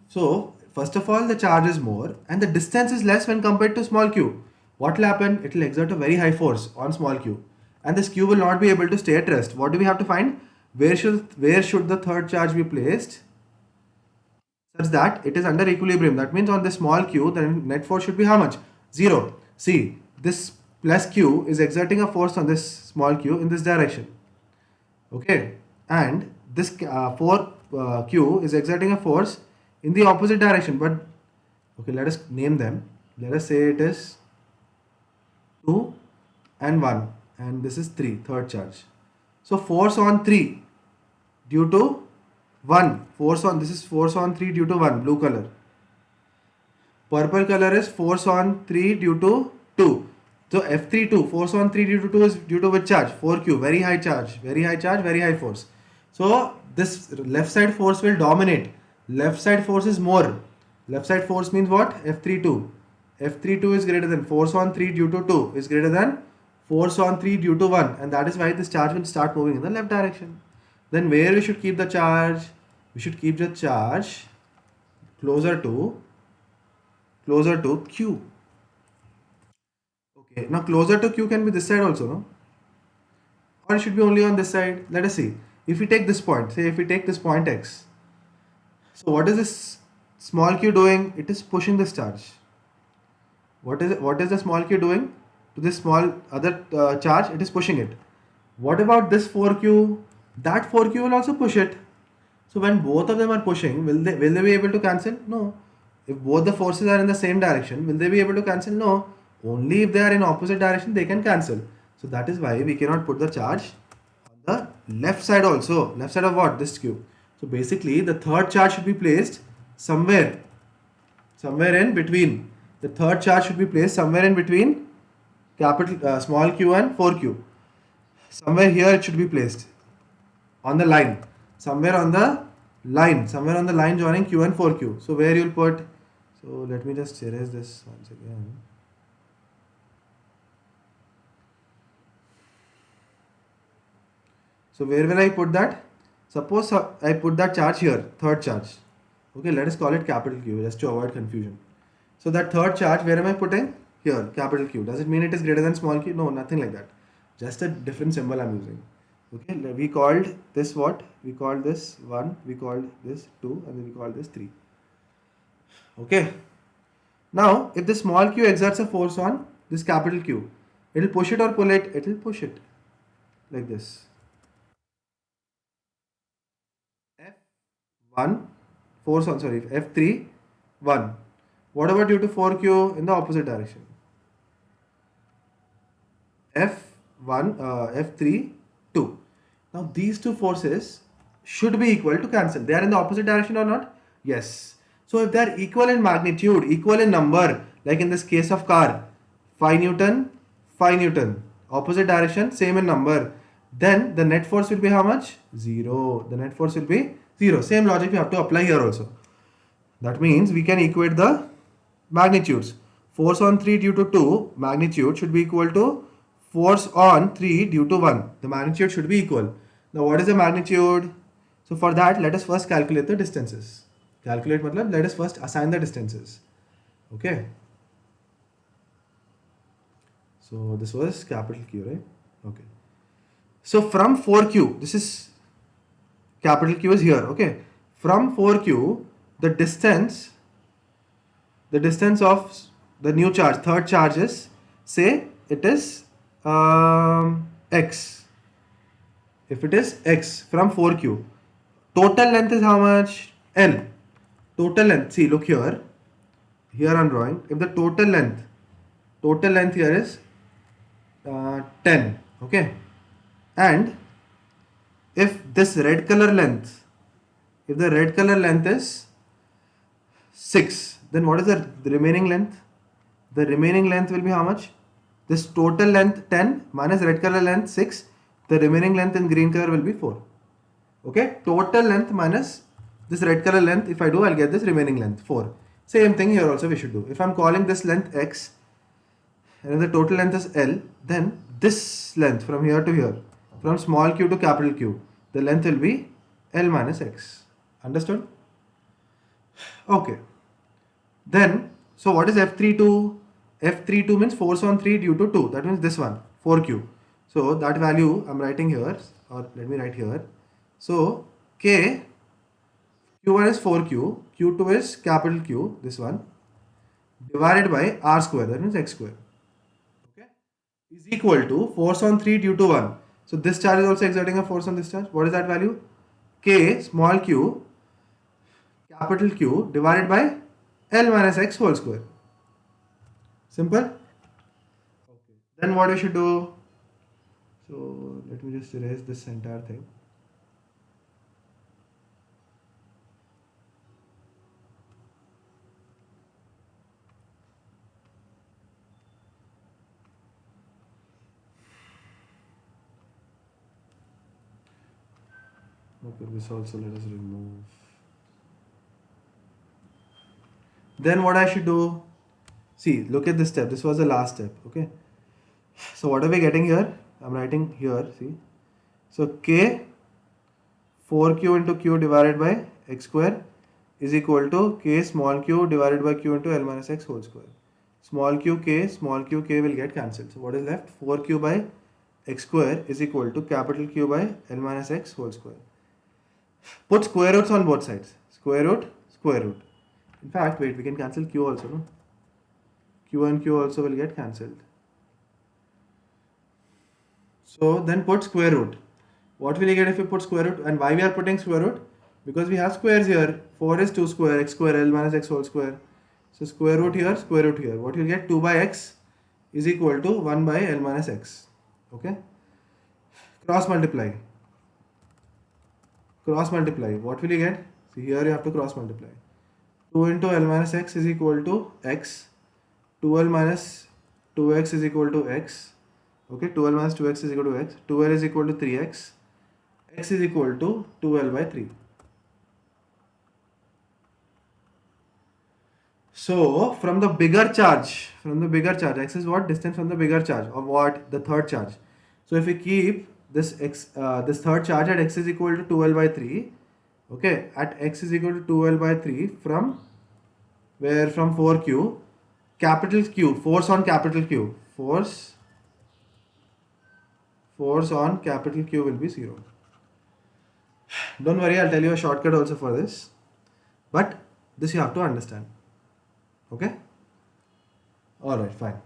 So first of all, the charge is more and the distance is less when compared to small q. What will happen? It will exert a very high force on small q. And this q will not be able to stay at rest. What do we have to find? Where should the third charge be placed such that it is under equilibrium? That means on this small q, the net force should be how much? 0. See, this plus q is exerting a force on this small q in this direction. Okay, and this 4q is exerting a force in the opposite direction. But okay, let us name them. Let us say it is 2 and 1 and this is 3, third charge. So force on 3 due to 1, this is force on 3 due to 1, blue color. Purple color is force on 3 due to 2. So F32, force on 3 due to 2 is due to which charge? 4q, very high charge, very high force. So this left side force will dominate. Left side force is more. Left side force means what? F32. F32 is greater than force on 3 due to 2 is greater than force on 3 due to 1, and that is why this charge will start moving in the left direction. Then where we should keep the charge? We should keep the charge closer to q. Okay, now closer to q can be this side also, no? Or it should be only on this side. Let us see. If we take this point, say if we take this point x, so what is this small q doing? It is pushing this charge. What is the small q doing to this small other charge? It is pushing it. What about this 4q? That 4q will also push it. So when both of them are pushing, will they be able to cancel? No. If both the forces are in the same direction, will they be able to cancel? No. Only if they are in opposite direction they can cancel. So that is why we cannot put the charge on the left side also. Left side of what? This q. So basically the third charge should be placed somewhere in between. The third charge should be placed somewhere in between small q and 4q. Somewhere here it should be placed on the line, somewhere on the line joining q and 4q. So where you'll put, so let me just erase this once again. So where will I put that? Suppose I put that charge here, third charge. Okay, let us call it capital Q just to avoid confusion. So that third charge, where am I putting? Here, capital Q. Does it mean it is greater than small q? No, nothing like that. Just a different symbol I'm using. Okay, we called this what? We called this 1, we called this 2, and then we called this 3. Okay. Now, if the small q exerts a force on this capital Q, it will push it or pull it? It will push it like this. F1 force on, sorry, F3 1. What about due to 4q in the opposite direction? F1 F3 2. Now these two forces should be equal to cancel. They are in the opposite direction or not? Yes. So if they are equal in magnitude, equal in number, like in this case of car, 5 Newton, 5 Newton, opposite direction, same in number, then the net force will be how much? 0. The net force will be 0. Same logic we have to apply here also. That means we can equate the magnitudes. Force on 3 due to 2, magnitude should be equal to force on 3 due to 1. The magnitude should be equal. Now what is the magnitude? So for that, let us first calculate the distances. Calculate matlab, let us first assign the distances. Okay. So this was capital Q, right? Okay. So from 4Q, this is capital Q is here. Okay. From 4Q, the distance of the new charge, third charge is, say it is x. If it is x from 4q, total length is how much? L. Total length, see, look here. Here I'm drawing. If the total length here is 10, okay, and if this red color length, if the red color length is 6, then what is the remaining length? The remaining length will be how much? This total length 10 minus red color length 6. The remaining length in green color will be 4. Okay, total length minus this red color length, if I do, I'll get this remaining length 4. Same thing here also we should do. If I'm calling this length x and if the total length is L, then this length from here to here, from small q to capital Q, the length will be L minus x. Understood? Okay. Then, so what is F32? F32 means force on 3 due to 2. That means this one, 4q. So that value I'm writing here, or let me write here. So K, Q1 is 4q, Q2 is capital Q, this one, divided by R square, that means x square. Okay, is equal to force on 3 due to 1. So this charge is also exerting a force on this charge. What is that value? K, small q, capital Q divided by L minus x whole square. Simple? Okay. Then what we should do? So let me just erase this entire thing. Okay, this also let us remove. Then what I should do? See, look at this step. This was the last step. Okay. So what are we getting here? I'm writing here. See. So K 4q into q divided by x square is equal to K small q divided by q into L minus x whole square. Small q k will get cancelled. So what is left? 4q by x square is equal to capital Q by L minus x whole square. Put square roots on both sides. Square root, square root. In fact, wait, we can cancel q also, no? Q and q also will get cancelled. So then put square root. What will you get if you put square root? And why we are putting square root? Because we have squares here. 4 is 2 square, x square, L minus x whole square. So square root here, square root here. What you'll get? 2 by x is equal to 1 by L minus x. Okay? Cross multiply. Cross multiply. What will you get? See, here you have to cross multiply. 2 into L minus x is equal to x. 2L minus 2x is equal to x. Okay, 2L minus 2x is equal to x. 2L is equal to 3x. X is equal to 2L by 3. So from the bigger charge, x is what? Distance from the bigger charge, or what? The third charge. So if we keep this this third charge at x is equal to 2L by 3, okay, at x is equal to 2L by 3 from where? From 4q, capital Q, force on capital Q, force on capital Q will be 0. Don't worry, I'll tell you a shortcut also for this, but this you have to understand. Okay? Alright, fine.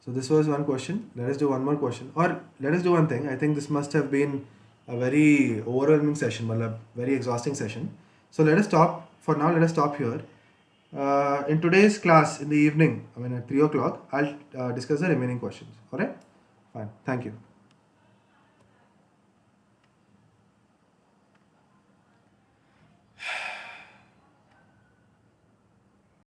So this was one question. Let us do one more question, or let us do one thing. I think this must have been a very overwhelming session, a very exhausting session. So let us stop for now. Let us stop here. In today's class in the evening, I mean at 3 o'clock, I'll discuss the remaining questions. Alright? Fine. Thank you.